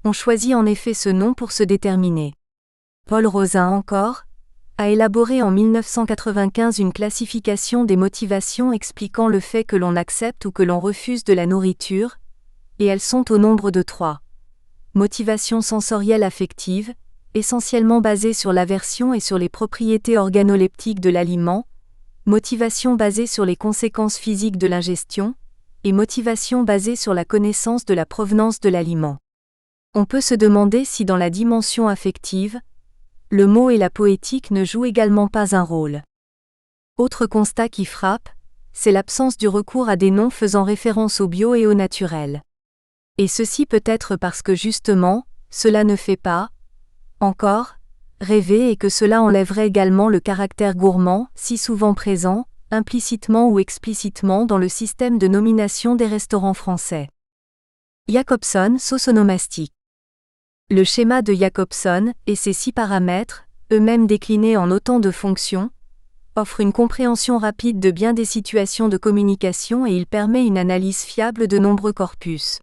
on choisit en effet ce nom pour se déterminer. Paul Rozin encore a élaboré en 1995 une classification des motivations expliquant le fait que l'on accepte ou que l'on refuse de la nourriture, et elles sont au nombre de 3. Motivation sensorielle affective, essentiellement basée sur l'aversion et sur les propriétés organoleptiques de l'aliment, motivation basée sur les conséquences physiques de l'ingestion, et motivation basée sur la connaissance de la provenance de l'aliment. On peut se demander si dans la dimension affective, le mot et la poétique ne jouent également pas un rôle. Autre constat qui frappe, c'est l'absence du recours à des noms faisant référence au bio et au naturel. Et ceci peut être parce que justement, cela ne fait pas, encore, rêver et que cela enlèverait également le caractère gourmand, si souvent présent, implicitement ou explicitement dans le système de nomination des restaurants français. Jacobson, sauce onomastique. Le schéma de Jacobson et ses 6 paramètres, eux-mêmes déclinés en autant de fonctions, offre une compréhension rapide de bien des situations de communication et il permet une analyse fiable de nombreux corpus.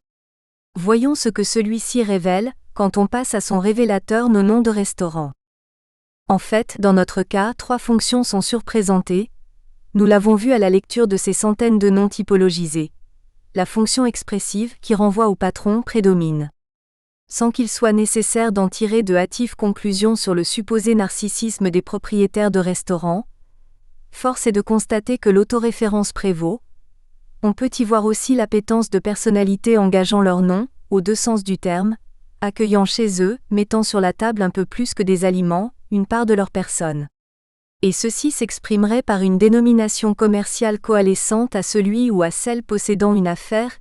Voyons ce que celui-ci révèle, quand on passe à son révélateur nos noms de restaurants. En fait, dans notre cas, 3 fonctions sont surprésentées. Nous l'avons vu à la lecture de ces centaines de noms typologisés. La fonction expressive, qui renvoie au patron, prédomine. Sans qu'il soit nécessaire d'en tirer de hâtives conclusions sur le supposé narcissisme des propriétaires de restaurants, force est de constater que l'autoréférence prévaut. On peut y voir aussi l'appétence de personnalités engageant leur nom, aux 2 sens du terme, accueillant chez eux, mettant sur la table un peu plus que des aliments, une part de leur personne. Et ceci s'exprimerait par une dénomination commerciale coalescente à celui ou à celle possédant une affaire,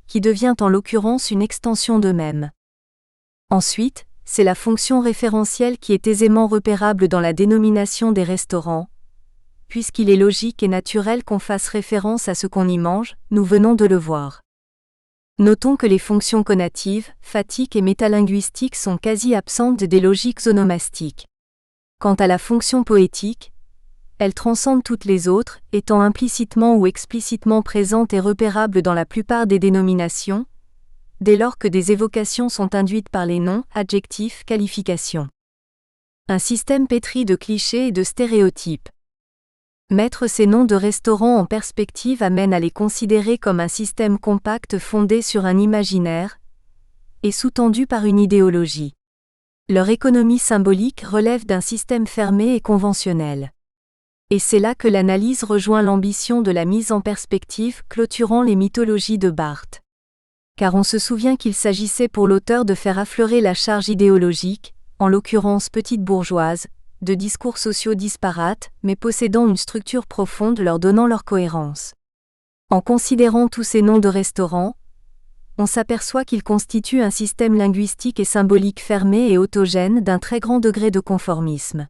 qui devient en l'occurrence une extension d'eux-mêmes. Ensuite, c'est la fonction référentielle qui est aisément repérable dans la dénomination des restaurants. Puisqu'il est logique et naturel qu'on fasse référence à ce qu'on y mange, nous venons de le voir. Notons que les fonctions conatives, fatiques et métalinguistiques sont quasi absentes des logiques onomastiques. Quant à la fonction poétique, elle transcende toutes les autres, étant implicitement ou explicitement présente et repérable dans la plupart des dénominations, dès lors que des évocations sont induites par les noms, adjectifs, qualifications. Un système pétri de clichés et de stéréotypes. Mettre ces noms de restaurants en perspective amène à les considérer comme un système compact fondé sur un imaginaire et sous-tendu par une idéologie. Leur économie symbolique relève d'un système fermé et conventionnel. Et c'est là que l'analyse rejoint l'ambition de la mise en perspective clôturant les mythologies de Barthes. Car on se souvient qu'il s'agissait pour l'auteur de faire affleurer la charge idéologique, en l'occurrence petite bourgeoise, de discours sociaux disparates, mais possédant une structure profonde leur donnant leur cohérence. En considérant tous ces noms de restaurants, on s'aperçoit qu'ils constituent un système linguistique et symbolique fermé et autogène d'un très grand degré de conformisme.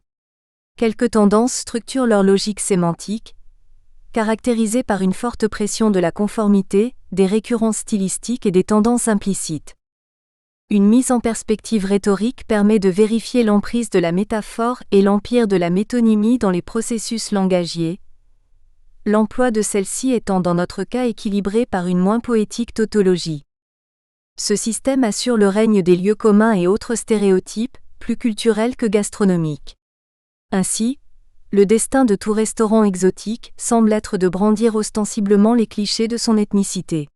Quelques tendances structurent leur logique sémantique, caractérisée par une forte pression de la conformité, des récurrences stylistiques et des tendances implicites. Une mise en perspective rhétorique permet de vérifier l'emprise de la métaphore et l'empire de la métonymie dans les processus langagiers, l'emploi de celle-ci étant dans notre cas équilibré par une moins poétique tautologie. Ce système assure le règne des lieux communs et autres stéréotypes, plus culturels que gastronomiques. Ainsi, le destin de tout restaurant exotique semble être de brandir ostensiblement les clichés de son ethnicité.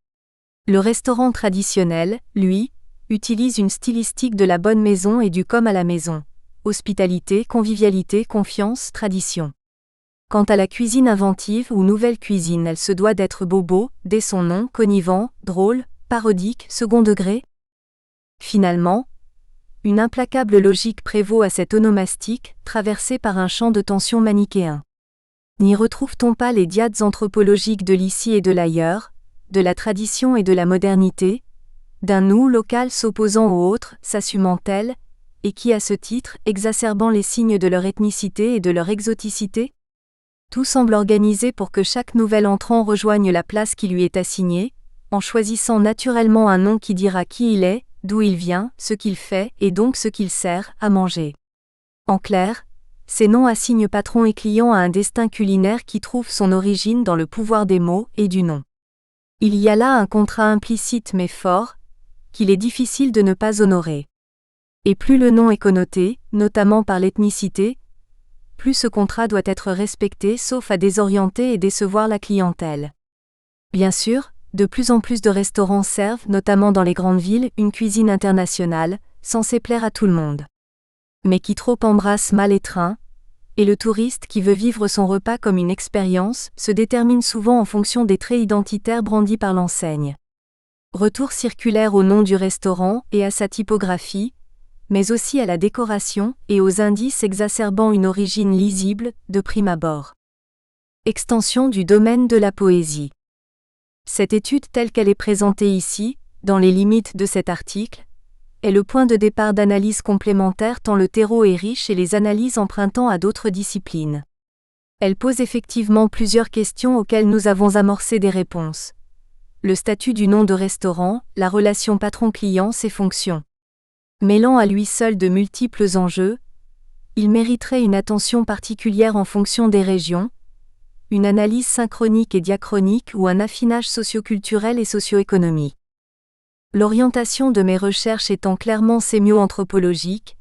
Le restaurant traditionnel, lui, utilise une stylistique de la bonne maison et du comme à la maison. Hospitalité, convivialité, confiance, tradition. Quant à la cuisine inventive ou nouvelle cuisine, elle se doit d'être bobo, dès son nom, connivant, drôle, parodique, second degré. Finalement, une implacable logique prévaut à cette onomastique, traversée par un champ de tension manichéen. N'y retrouve-t-on pas les dyades anthropologiques de l'ici et de l'ailleurs, de la tradition et de la modernité, d'un nous local s'opposant au autre, s'assumant tel, et qui à ce titre, exacerbant les signes de leur ethnicité et de leur exoticité? Tout semble organisé pour que chaque nouvel entrant rejoigne la place qui lui est assignée, en choisissant naturellement un nom qui dira qui il est, d'où il vient, ce qu'il fait, et donc ce qu'il sert, à manger. En clair, ces noms assignent patron et client à un destin culinaire qui trouve son origine dans le pouvoir des mots et du nom. Il y a là un contrat implicite mais fort, qu'il est difficile de ne pas honorer. Et plus le nom est connoté, notamment par l'ethnicité, plus ce contrat doit être respecté sauf à désorienter et décevoir la clientèle. Bien sûr, de plus en plus de restaurants servent, notamment dans les grandes villes, une cuisine internationale, censée plaire à tout le monde. Mais qui trop embrasse mal les trains, et le touriste qui veut vivre son repas comme une expérience se détermine souvent en fonction des traits identitaires brandis par l'enseigne. Retour circulaire au nom du restaurant et à sa typographie, mais aussi à la décoration et aux indices exacerbant une origine lisible, de prime abord. Extension du domaine de la poésie. Cette étude telle qu'elle est présentée ici, dans les limites de cet article, est le point de départ d'analyses complémentaires tant le terreau est riche et les analyses empruntant à d'autres disciplines. Elle pose effectivement plusieurs questions auxquelles nous avons amorcé des réponses. Le statut du nom de restaurant, la relation patron-client, ses fonctions. Mêlant à lui seul de multiples enjeux, il mériterait une attention particulière en fonction des régions, une analyse synchronique et diachronique ou un affinage socio-culturel et socio-économique. L'orientation de mes recherches étant clairement sémio-anthropologique,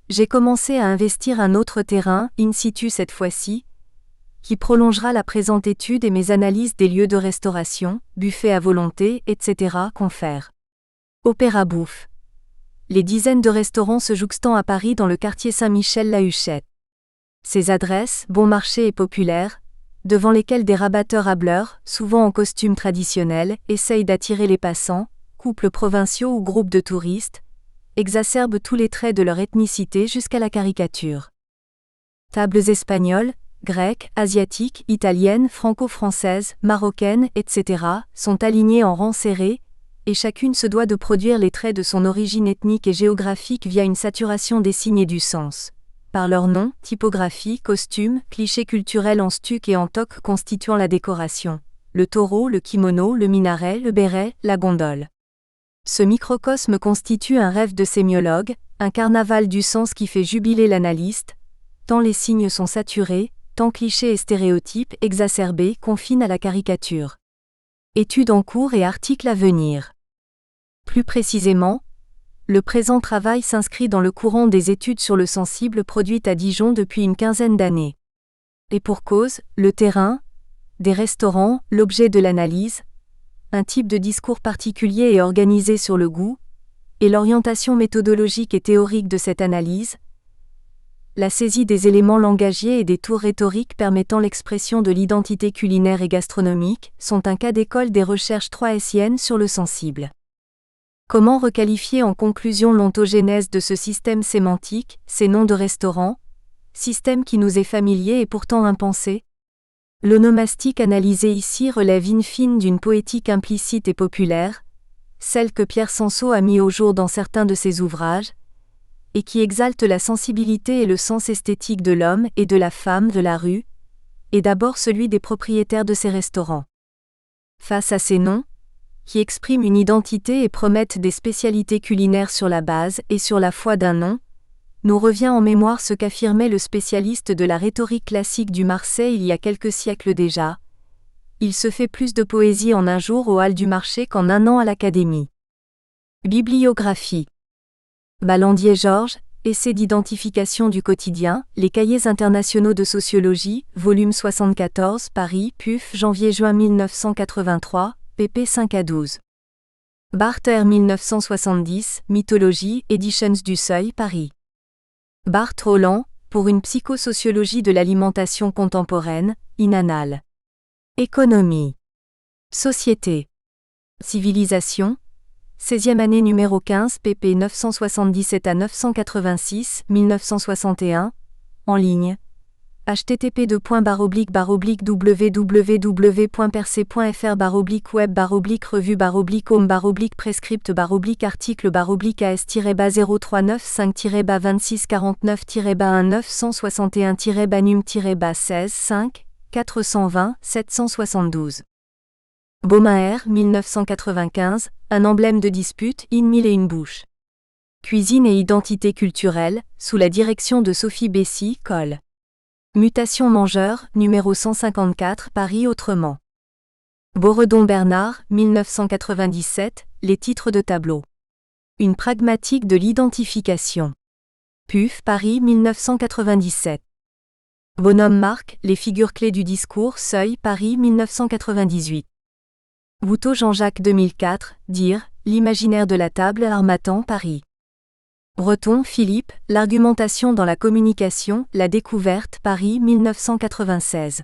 j'ai commencé à investir un autre terrain, in situ cette fois-ci, qui prolongera la présente étude et mes analyses des lieux de restauration, buffets à volonté, etc. confèrent. Opéra Bouffe. Les dizaines de restaurants se jouxtant à Paris dans le quartier Saint-Michel-la Huchette. Ces adresses, bon marché et populaires, devant lesquelles des rabatteurs hâbleurs, souvent en costume traditionnel, essayent d'attirer les passants, couples provinciaux ou groupes de touristes, exacerbent tous les traits de leur ethnicité jusqu'à la caricature. Tables espagnoles, grecques, asiatiques, italiennes, franco-françaises, marocaines, etc., sont alignées en rangs serrés, et chacune se doit de produire les traits de son origine ethnique et géographique via une saturation des signes et du sens. Par leur nom, typographie, costume, clichés culturels en stuc et en toque constituant la décoration. Le taureau, le kimono, le minaret, le béret, la gondole. Ce microcosme constitue un rêve de sémiologue, un carnaval du sens qui fait jubiler l'analyste, tant les signes sont saturés, tant clichés et stéréotypes exacerbés confinent à la caricature. Études en cours et articles à venir. Plus précisément, le présent travail s'inscrit dans le courant des études sur le sensible produites à Dijon depuis une quinzaine d'années. Et pour cause, le terrain, des restaurants, l'objet de l'analyse, un type de discours particulier et organisé sur le goût, et l'orientation méthodologique et théorique de cette analyse, la saisie des éléments langagiers et des tours rhétoriques permettant l'expression de l'identité culinaire et gastronomique, sont un cas d'école des recherches 3SIennes sur le sensible. Comment requalifier en conclusion l'ontogénèse de ce système sémantique, ces noms de restaurants, système qui nous est familier et pourtant impensé? L'onomastique analysée ici relève in fine d'une poétique implicite et populaire, celle que Pierre Sansot a mis au jour dans certains de ses ouvrages, et qui exalte la sensibilité et le sens esthétique de l'homme et de la femme de la rue, et d'abord celui des propriétaires de ces restaurants. Face à ces noms, qui expriment une identité et promettent des spécialités culinaires sur la base et sur la foi d'un nom, nous revient en mémoire ce qu'affirmait le spécialiste de la rhétorique classique du Marseille il y a quelques siècles déjà. Il se fait plus de poésie en un jour aux Halles du Marché qu'en un an à l'Académie. Bibliographie. Ballandier Georges, Essai d'identification du quotidien, Les Cahiers internationaux de sociologie, volume 74, Paris, PUF, janvier-juin 1983, pp 5 à 12. Barthes 1970, Mythologie, Editions du Seuil, Paris. Barthes Roland, pour une psychosociologie de l'alimentation contemporaine, Inanal. Économie. Société. Civilisation. 16e année numéro 15 pp 977 à 986, 1961, en ligne. http://www.percé.fr/home/clique-web/a-stiré-bas-039-5-bas-num-16 5 420 772. Baumaer 1995, un emblème de dispute, in mille et une bouches. Cuisine et identité culturelle, sous la direction de Sophie Bessy, Col. Mutation Mangeur, numéro 154, Paris autrement. Boredon Bernard, 1997, les titres de tableau. Une pragmatique de l'identification. PUF, Paris 1997. Bonhomme Marc, les figures clés du discours, Seuil, Paris 1998. Bouteau Jean-Jacques 2004, Dire, l'imaginaire de la table, Harmattan, Paris. Breton Philippe, l'argumentation dans la communication, la découverte, Paris 1996.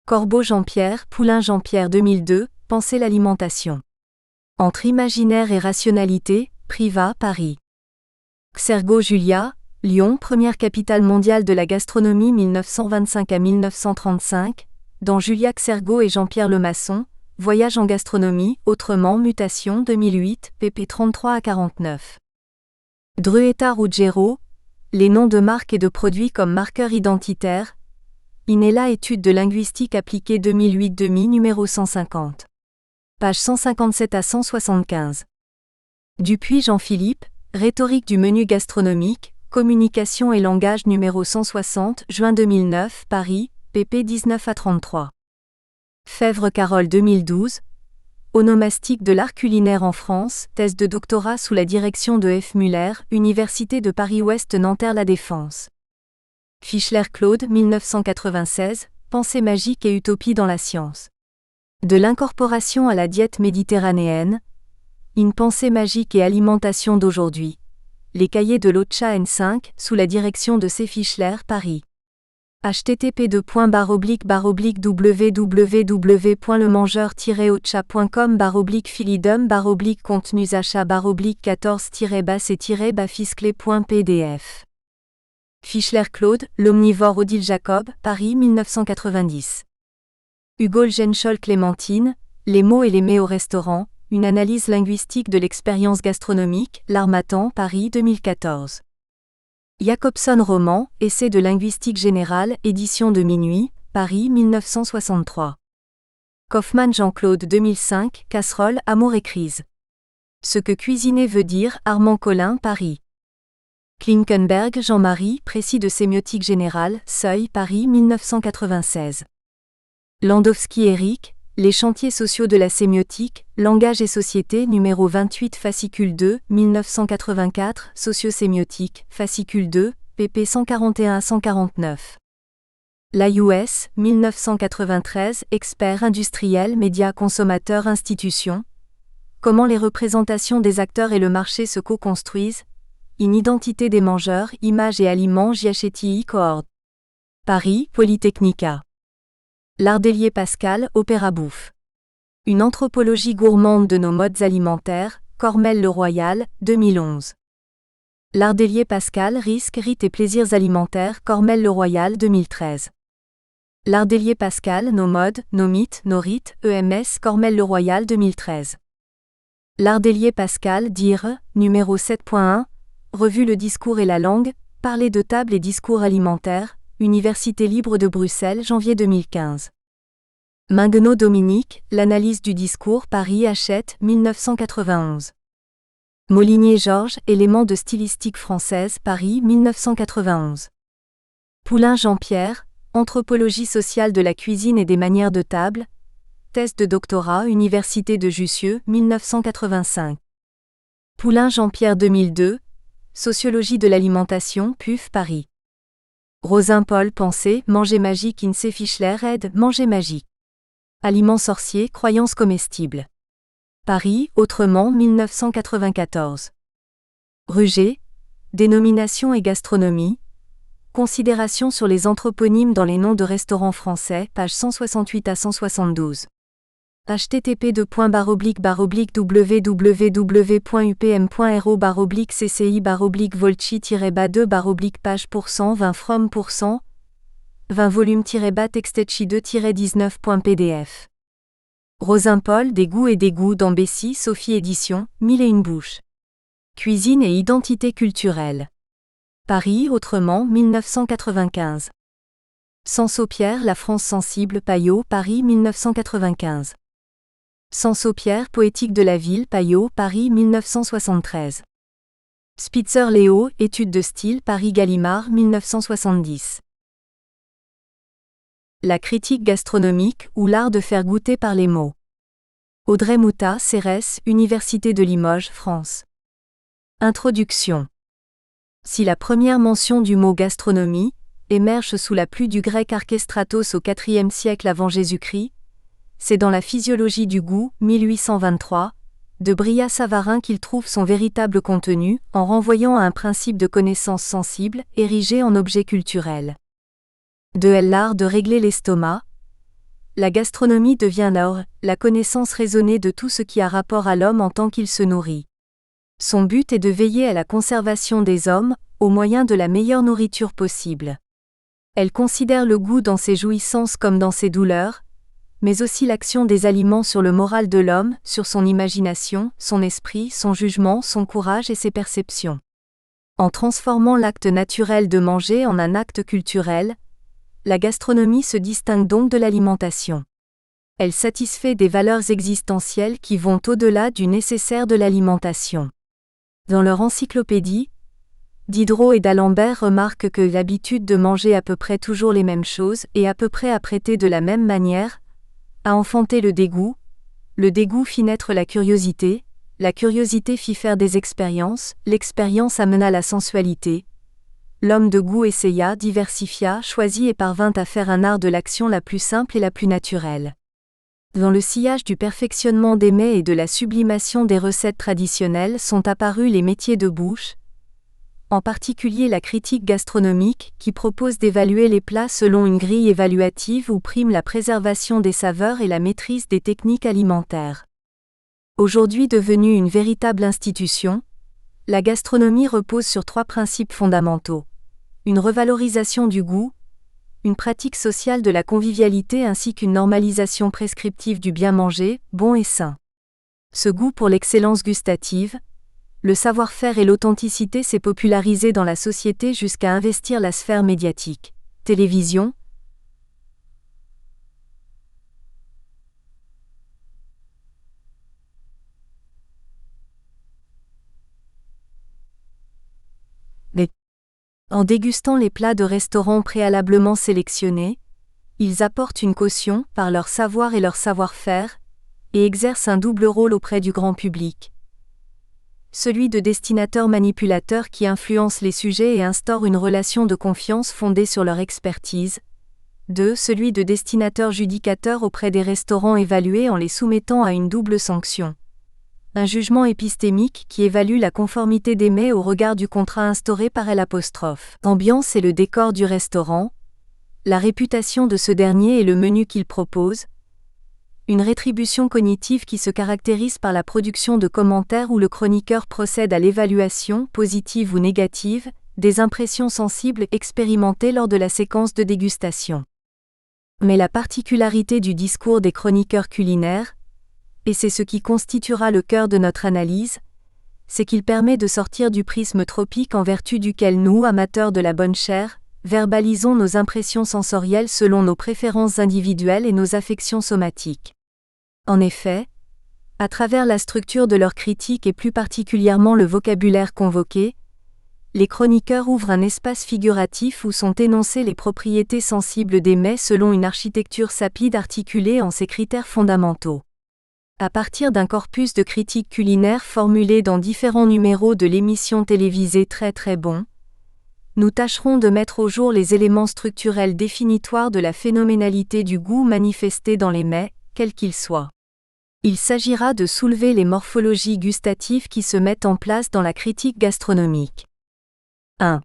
Corbeau Jean-Pierre, Poulain Jean-Pierre 2002, Penser l'alimentation. Entre imaginaire et rationalité, Privat, Paris. Xergo Julia, Lyon, première capitale mondiale de la gastronomie 1925 à 1935, dans Julia Xergo et Jean-Pierre Lemasson, Voyage en gastronomie, autrement, Mutation 2008, pp 33 à 49. Druetta Ruggiero, les noms de marques et de produits comme marqueurs identitaires, Inella étude de linguistique appliquée 2008 demi numéro 150. Page 157 à 175. Dupuis Jean-Philippe, rhétorique du menu gastronomique, communication et langage numéro 160, juin 2009, Paris, pp 19 à 33. Fèvre Carole 2012, Onomastique de l'art culinaire en France, thèse de doctorat sous la direction de F. Muller, Université de Paris-Ouest Nanterre-La Défense. Fischler Claude 1996, Pensée magique et utopie dans la science. De l'incorporation à la diète méditerranéenne, une pensée magique et alimentation d'aujourd'hui. Les cahiers de l'Ocha N5, sous la direction de C. Fischler, Paris. http://www.lemangeur-ocha.com/philidum/ contenus achats/ 14-bas-et-fisclé.pdf Fischler Claude, l'omnivore Odile Jacob, Paris 1990. Hugo Genschol Clémentine, Les mots et les mets au restaurant, une analyse linguistique de l'expérience gastronomique, L'Harmattan, Paris 2014. Jacobson Roman, Essai de linguistique générale, édition de Minuit, Paris 1963. Kaufmann Jean-Claude 2005, Casserole, amour et crise. Ce que cuisiner veut dire, Armand Collin, Paris. Klinkenberg Jean-Marie, Précis de sémiotique générale, Seuil, Paris 1996. Landowski Éric, Les chantiers sociaux de la sémiotique, Langage et société numéro 28 fascicule 2, 1984, Sociosémiotique, fascicule 2, pp 141-149. L'AUS, 1993, Experts industriels, médias consommateurs institutions. Comment les représentations des acteurs et le marché se co-construisent. Une identité des mangeurs, images et aliments Giachetti Coord. Paris, Polytechnica. Lardelier Pascal, Opéra Bouffe. Une anthropologie gourmande de nos modes alimentaires, Cormel Le Royal, 2011. Lardelier Pascal, Risques, rites et plaisirs alimentaires, Cormel Le Royal, 2013. Lardelier Pascal, Nos modes, nos mythes, nos rites, EMS, Cormel Le Royal, 2013. Lardelier Pascal, Dire, numéro 7.1, Revue Le discours et la langue, Parler de table et discours alimentaires, Université libre de Bruxelles, janvier 2015. Minguenot Dominique, L'analyse du discours, Paris Hachette, 1991. Molinier Georges, Éléments de stylistique française, Paris 1991. Poulain Jean-Pierre, Anthropologie sociale de la cuisine et des manières de table, thèse de doctorat, Université de Jussieu, 1985. Poulain Jean-Pierre 2002, Sociologie de l'alimentation, PUF, Paris. Rosin-Paul Pensée, Manger magique, INSEE Fischler aide, Manger magique. Aliments sorciers, croyances comestibles. Paris, Autrement, 1994. Ruger, Dénomination et gastronomie. Considérations sur les anthroponymes dans les noms de restaurants français, pages 168 à 172. http://www.upm.ro/cci/volchi-2 page% 20 from% 20 volume-texte-2-19.pdf. Rosin-Paul, Des goûts et des goûts dans Bessie, Sophie Édition, 1001 bouches. Cuisine et identité culturelle. Paris, Autrement, 1995. Sansot-Pierre, La France sensible, Payot, Paris, 1995. Sansot-Pierre, Poétique de la ville, Payot, Paris, 1973. Spitzer Léo, Études de style, Paris Gallimard, 1970. La critique gastronomique ou l'art de faire goûter par les mots. Audrey Mouta, Cérès, Université de Limoges, France. Introduction. Si la première mention du mot gastronomie émerge sous la pluie du grec Archestratos au IVe siècle avant Jésus-Christ, c'est dans la Physiologie du goût, 1823, de Brillat-Savarin qu'il trouve son véritable contenu, en renvoyant à un principe de connaissance sensible, érigé en objet culturel. De elle l'art de régler l'estomac. La gastronomie devient alors la connaissance raisonnée de tout ce qui a rapport à l'homme en tant qu'il se nourrit. Son but est de veiller à la conservation des hommes, au moyen de la meilleure nourriture possible. Elle considère le goût dans ses jouissances comme dans ses douleurs, mais aussi l'action des aliments sur le moral de l'homme, sur son imagination, son esprit, son jugement, son courage et ses perceptions. En transformant l'acte naturel de manger en un acte culturel, la gastronomie se distingue donc de l'alimentation. Elle satisfait des valeurs existentielles qui vont au-delà du nécessaire de l'alimentation. Dans leur encyclopédie, Diderot et d'Alembert remarquent que l'habitude de manger à peu près toujours les mêmes choses et à peu près à prêter de la même manière a enfanté le dégoût fit naître la curiosité fit faire des expériences, l'expérience amena la sensualité. L'homme de goût essaya, diversifia, choisit et parvint à faire un art de l'action la plus simple et la plus naturelle. Dans le sillage du perfectionnement des mets et de la sublimation des recettes traditionnelles sont apparus les métiers de bouche, en particulier la critique gastronomique qui propose d'évaluer les plats selon une grille évaluative où prime la préservation des saveurs et la maîtrise des techniques alimentaires. Aujourd'hui devenue une véritable institution, la gastronomie repose sur 3 principes fondamentaux. une revalorisation du goût, une pratique sociale de la convivialité ainsi qu'une normalisation prescriptive du bien manger, bon et sain. Ce goût pour l'excellence gustative, le savoir-faire et l'authenticité s'est popularisé dans la société jusqu'à investir la sphère médiatique, télévision, en dégustant les plats de restaurants préalablement sélectionnés, ils apportent une caution par leur savoir et leur savoir-faire, et exercent un double rôle auprès du grand public. Celui de destinateur-manipulateur qui influence les sujets et instaure une relation de confiance fondée sur leur expertise. 2. Celui de destinateur-judicateur auprès des restaurants évalués en les soumettant à une double sanction. Un jugement épistémique qui évalue la conformité des mets au regard du contrat instauré par L'. Ambiance et le décor du restaurant, la réputation de ce dernier et le menu qu'il propose. Une rétribution cognitive qui se caractérise par la production de commentaires où le chroniqueur procède à l'évaluation, positive ou négative, des impressions sensibles expérimentées lors de la séquence de dégustation. Mais la particularité du discours des chroniqueurs culinaires, et c'est ce qui constituera le cœur de notre analyse, c'est qu'il permet de sortir du prisme tropique en vertu duquel nous, amateurs de la bonne chair, verbalisons nos impressions sensorielles selon nos préférences individuelles et nos affections somatiques. En effet, à travers la structure de leur critique et plus particulièrement le vocabulaire convoqué, les chroniqueurs ouvrent un espace figuratif où sont énoncées les propriétés sensibles des mets selon une architecture sapide articulée en ses critères fondamentaux. À partir d'un corpus de critiques culinaires formulées dans différents numéros de l'émission télévisée Très Très Bon, nous tâcherons de mettre au jour les éléments structurels définitoires de la phénoménalité du goût manifesté dans les mets, quels qu'ils soient. Il s'agira de soulever les morphologies gustatives qui se mettent en place dans la critique gastronomique. 1.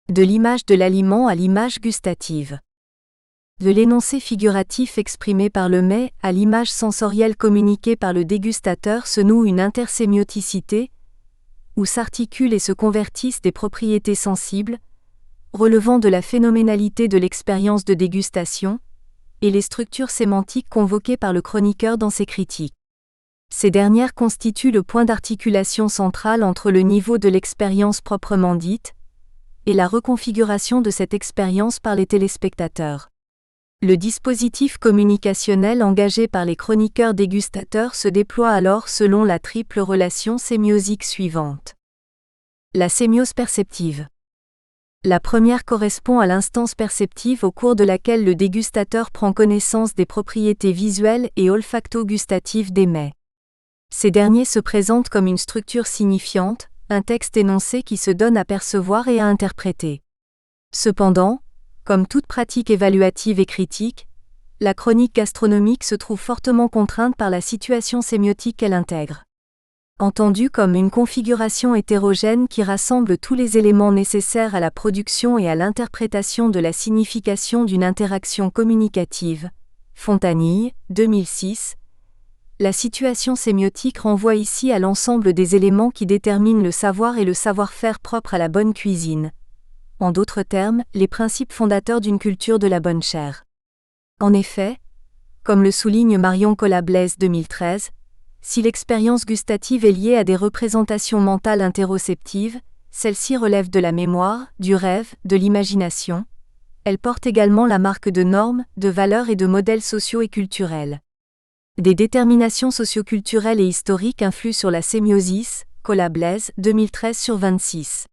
De l'image de l'aliment à l'image gustative. De l'énoncé figuratif exprimé par le mets à l'image sensorielle communiquée par le dégustateur se noue une intersémioticité, où s'articulent et se convertissent des propriétés sensibles, relevant de la phénoménalité de l'expérience de dégustation, et les structures sémantiques convoquées par le chroniqueur dans ses critiques. Ces dernières constituent le point d'articulation central entre le niveau de l'expérience proprement dite, et la reconfiguration de cette expérience par les téléspectateurs. Le dispositif communicationnel engagé par les chroniqueurs dégustateurs se déploie alors selon la triple relation sémiosique suivante. La sémiose perceptive. La première correspond à l'instance perceptive au cours de laquelle le dégustateur prend connaissance des propriétés visuelles et olfacto-gustatives des mets. Ces derniers se présentent comme une structure signifiante, un texte énoncé qui se donne à percevoir et à interpréter. Cependant, comme toute pratique évaluative et critique, la chronique gastronomique se trouve fortement contrainte par la situation sémiotique qu'elle intègre. Entendue comme une configuration hétérogène qui rassemble tous les éléments nécessaires à la production et à l'interprétation de la signification d'une interaction communicative. Fontanille, 2006. La situation sémiotique renvoie ici à l'ensemble des éléments qui déterminent le savoir et le savoir-faire propre à la bonne cuisine. En d'autres termes, les principes fondateurs d'une culture de la bonne chair. En effet, comme le souligne Marion Collat-Blaise 2013, si l'expérience gustative est liée à des représentations mentales interoceptives, celle-ci relève de la mémoire, du rêve, de l'imagination. Elle porte également la marque de normes, de valeurs et de modèles sociaux et culturels. Des déterminations socioculturelles et historiques influent sur la sémiosis, Collat-Blaise 2013/26.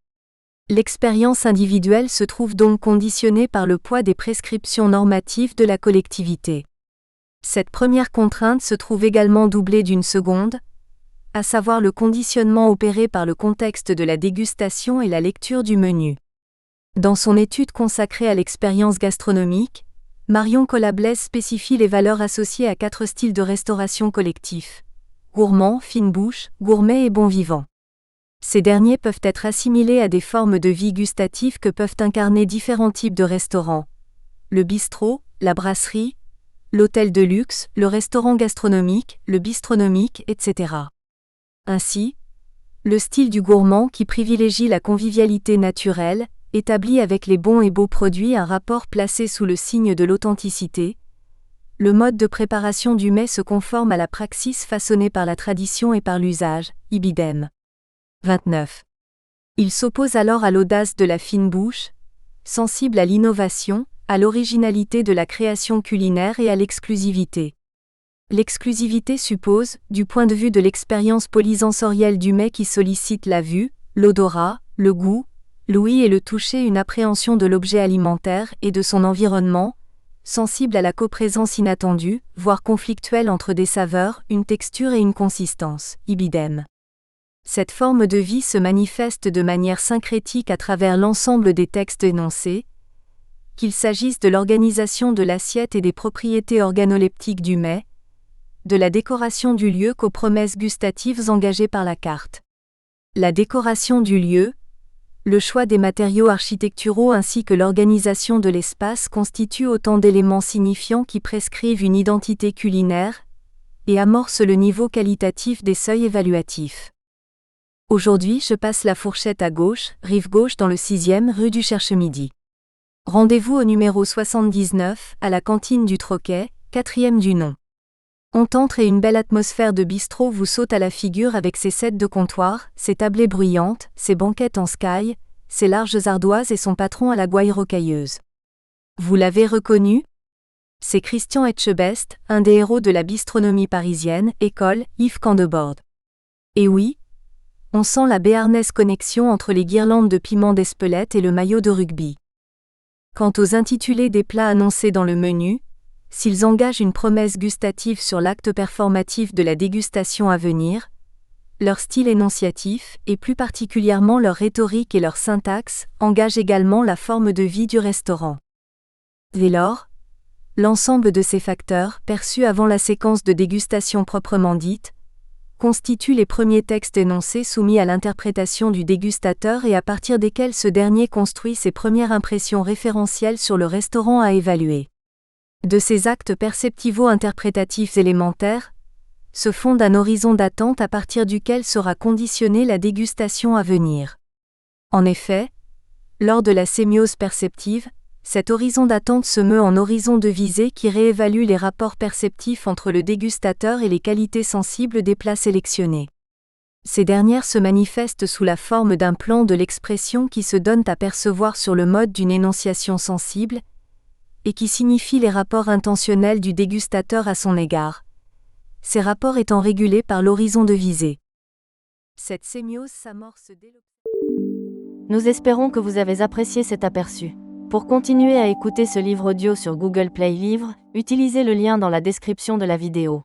L'expérience individuelle se trouve donc conditionnée par le poids des prescriptions normatives de la collectivité. Cette première contrainte se trouve également doublée d'une seconde, à savoir le conditionnement opéré par le contexte de la dégustation et la lecture du menu. Dans son étude consacrée à l'expérience gastronomique, Marion Collat-Blaise spécifie les valeurs associées à 4 styles de restauration collectif: gourmand, fine bouche, gourmet et bon vivant. Ces derniers peuvent être assimilés à des formes de vie gustative que peuvent incarner différents types de restaurants: le bistrot, la brasserie, l'hôtel de luxe, le restaurant gastronomique, le bistronomique, etc. Ainsi, le style du gourmand qui privilégie la convivialité naturelle, établit avec les bons et beaux produits un rapport placé sous le signe de l'authenticité. Le mode de préparation du mets se conforme à la praxis façonnée par la tradition et par l'usage, ibidem. 29. Il s'oppose alors à l'audace de la fine bouche, sensible à l'innovation, à l'originalité de la création culinaire et à l'exclusivité. L'exclusivité suppose, du point de vue de l'expérience polysensorielle du mets qui sollicite la vue, l'odorat, le goût, l'ouïe et le toucher, une appréhension de l'objet alimentaire et de son environnement, sensible à la coprésence inattendue, voire conflictuelle entre des saveurs, une texture et une consistance, ibidem. Cette forme de vie se manifeste de manière syncrétique à travers l'ensemble des textes énoncés, qu'il s'agisse de l'organisation de l'assiette et des propriétés organoleptiques du mets, de la décoration du lieu qu'aux promesses gustatives engagées par la carte. La décoration du lieu, le choix des matériaux architecturaux ainsi que l'organisation de l'espace constituent autant d'éléments signifiants qui prescrivent une identité culinaire et amorcent le niveau qualitatif des seuils évaluatifs. Aujourd'hui, je passe la fourchette à gauche, rive gauche dans le 6e rue du Cherche-Midi. Rendez-vous au numéro 79, à la cantine du Troquet, 4e du nom. On entre et une belle atmosphère de bistrot vous saute à la figure avec ses sets de comptoir, ses tablées bruyantes, ses banquettes en sky, ses larges ardoises et son patron à la gouaille rocailleuse. Vous l'avez reconnu ? C'est Christian Etchebest, un des héros de la bistronomie parisienne, école Yves Candebord. Et oui, on sent la béarnaise connexion entre les guirlandes de piment d'Espelette et le maillot de rugby. Quant aux intitulés des plats annoncés dans le menu, s'ils engagent une promesse gustative sur l'acte performatif de la dégustation à venir, leur style énonciatif, et plus particulièrement leur rhétorique et leur syntaxe, engagent également la forme de vie du restaurant. Dès lors, l'ensemble de ces facteurs, perçus avant la séquence de dégustation proprement dite, constituent les premiers textes énoncés soumis à l'interprétation du dégustateur et à partir desquels ce dernier construit ses premières impressions référentielles sur le restaurant à évaluer. De ces actes perceptivo-interprétatifs élémentaires, se fonde un horizon d'attente à partir duquel sera conditionnée la dégustation à venir. En effet, lors de la sémiose perceptive, cet horizon d'attente se meut en horizon de visée qui réévalue les rapports perceptifs entre le dégustateur et les qualités sensibles des plats sélectionnés. Ces dernières se manifestent sous la forme d'un plan de l'expression qui se donne à percevoir sur le mode d'une énonciation sensible, et qui signifie les rapports intentionnels du dégustateur à son égard, ces rapports étant régulés par l'horizon de visée. Cette sémiose s'amorce dès le... Nous espérons que vous avez apprécié cet aperçu. Pour continuer à écouter ce livre audio sur Google Play Livres, utilisez le lien dans la description de la vidéo.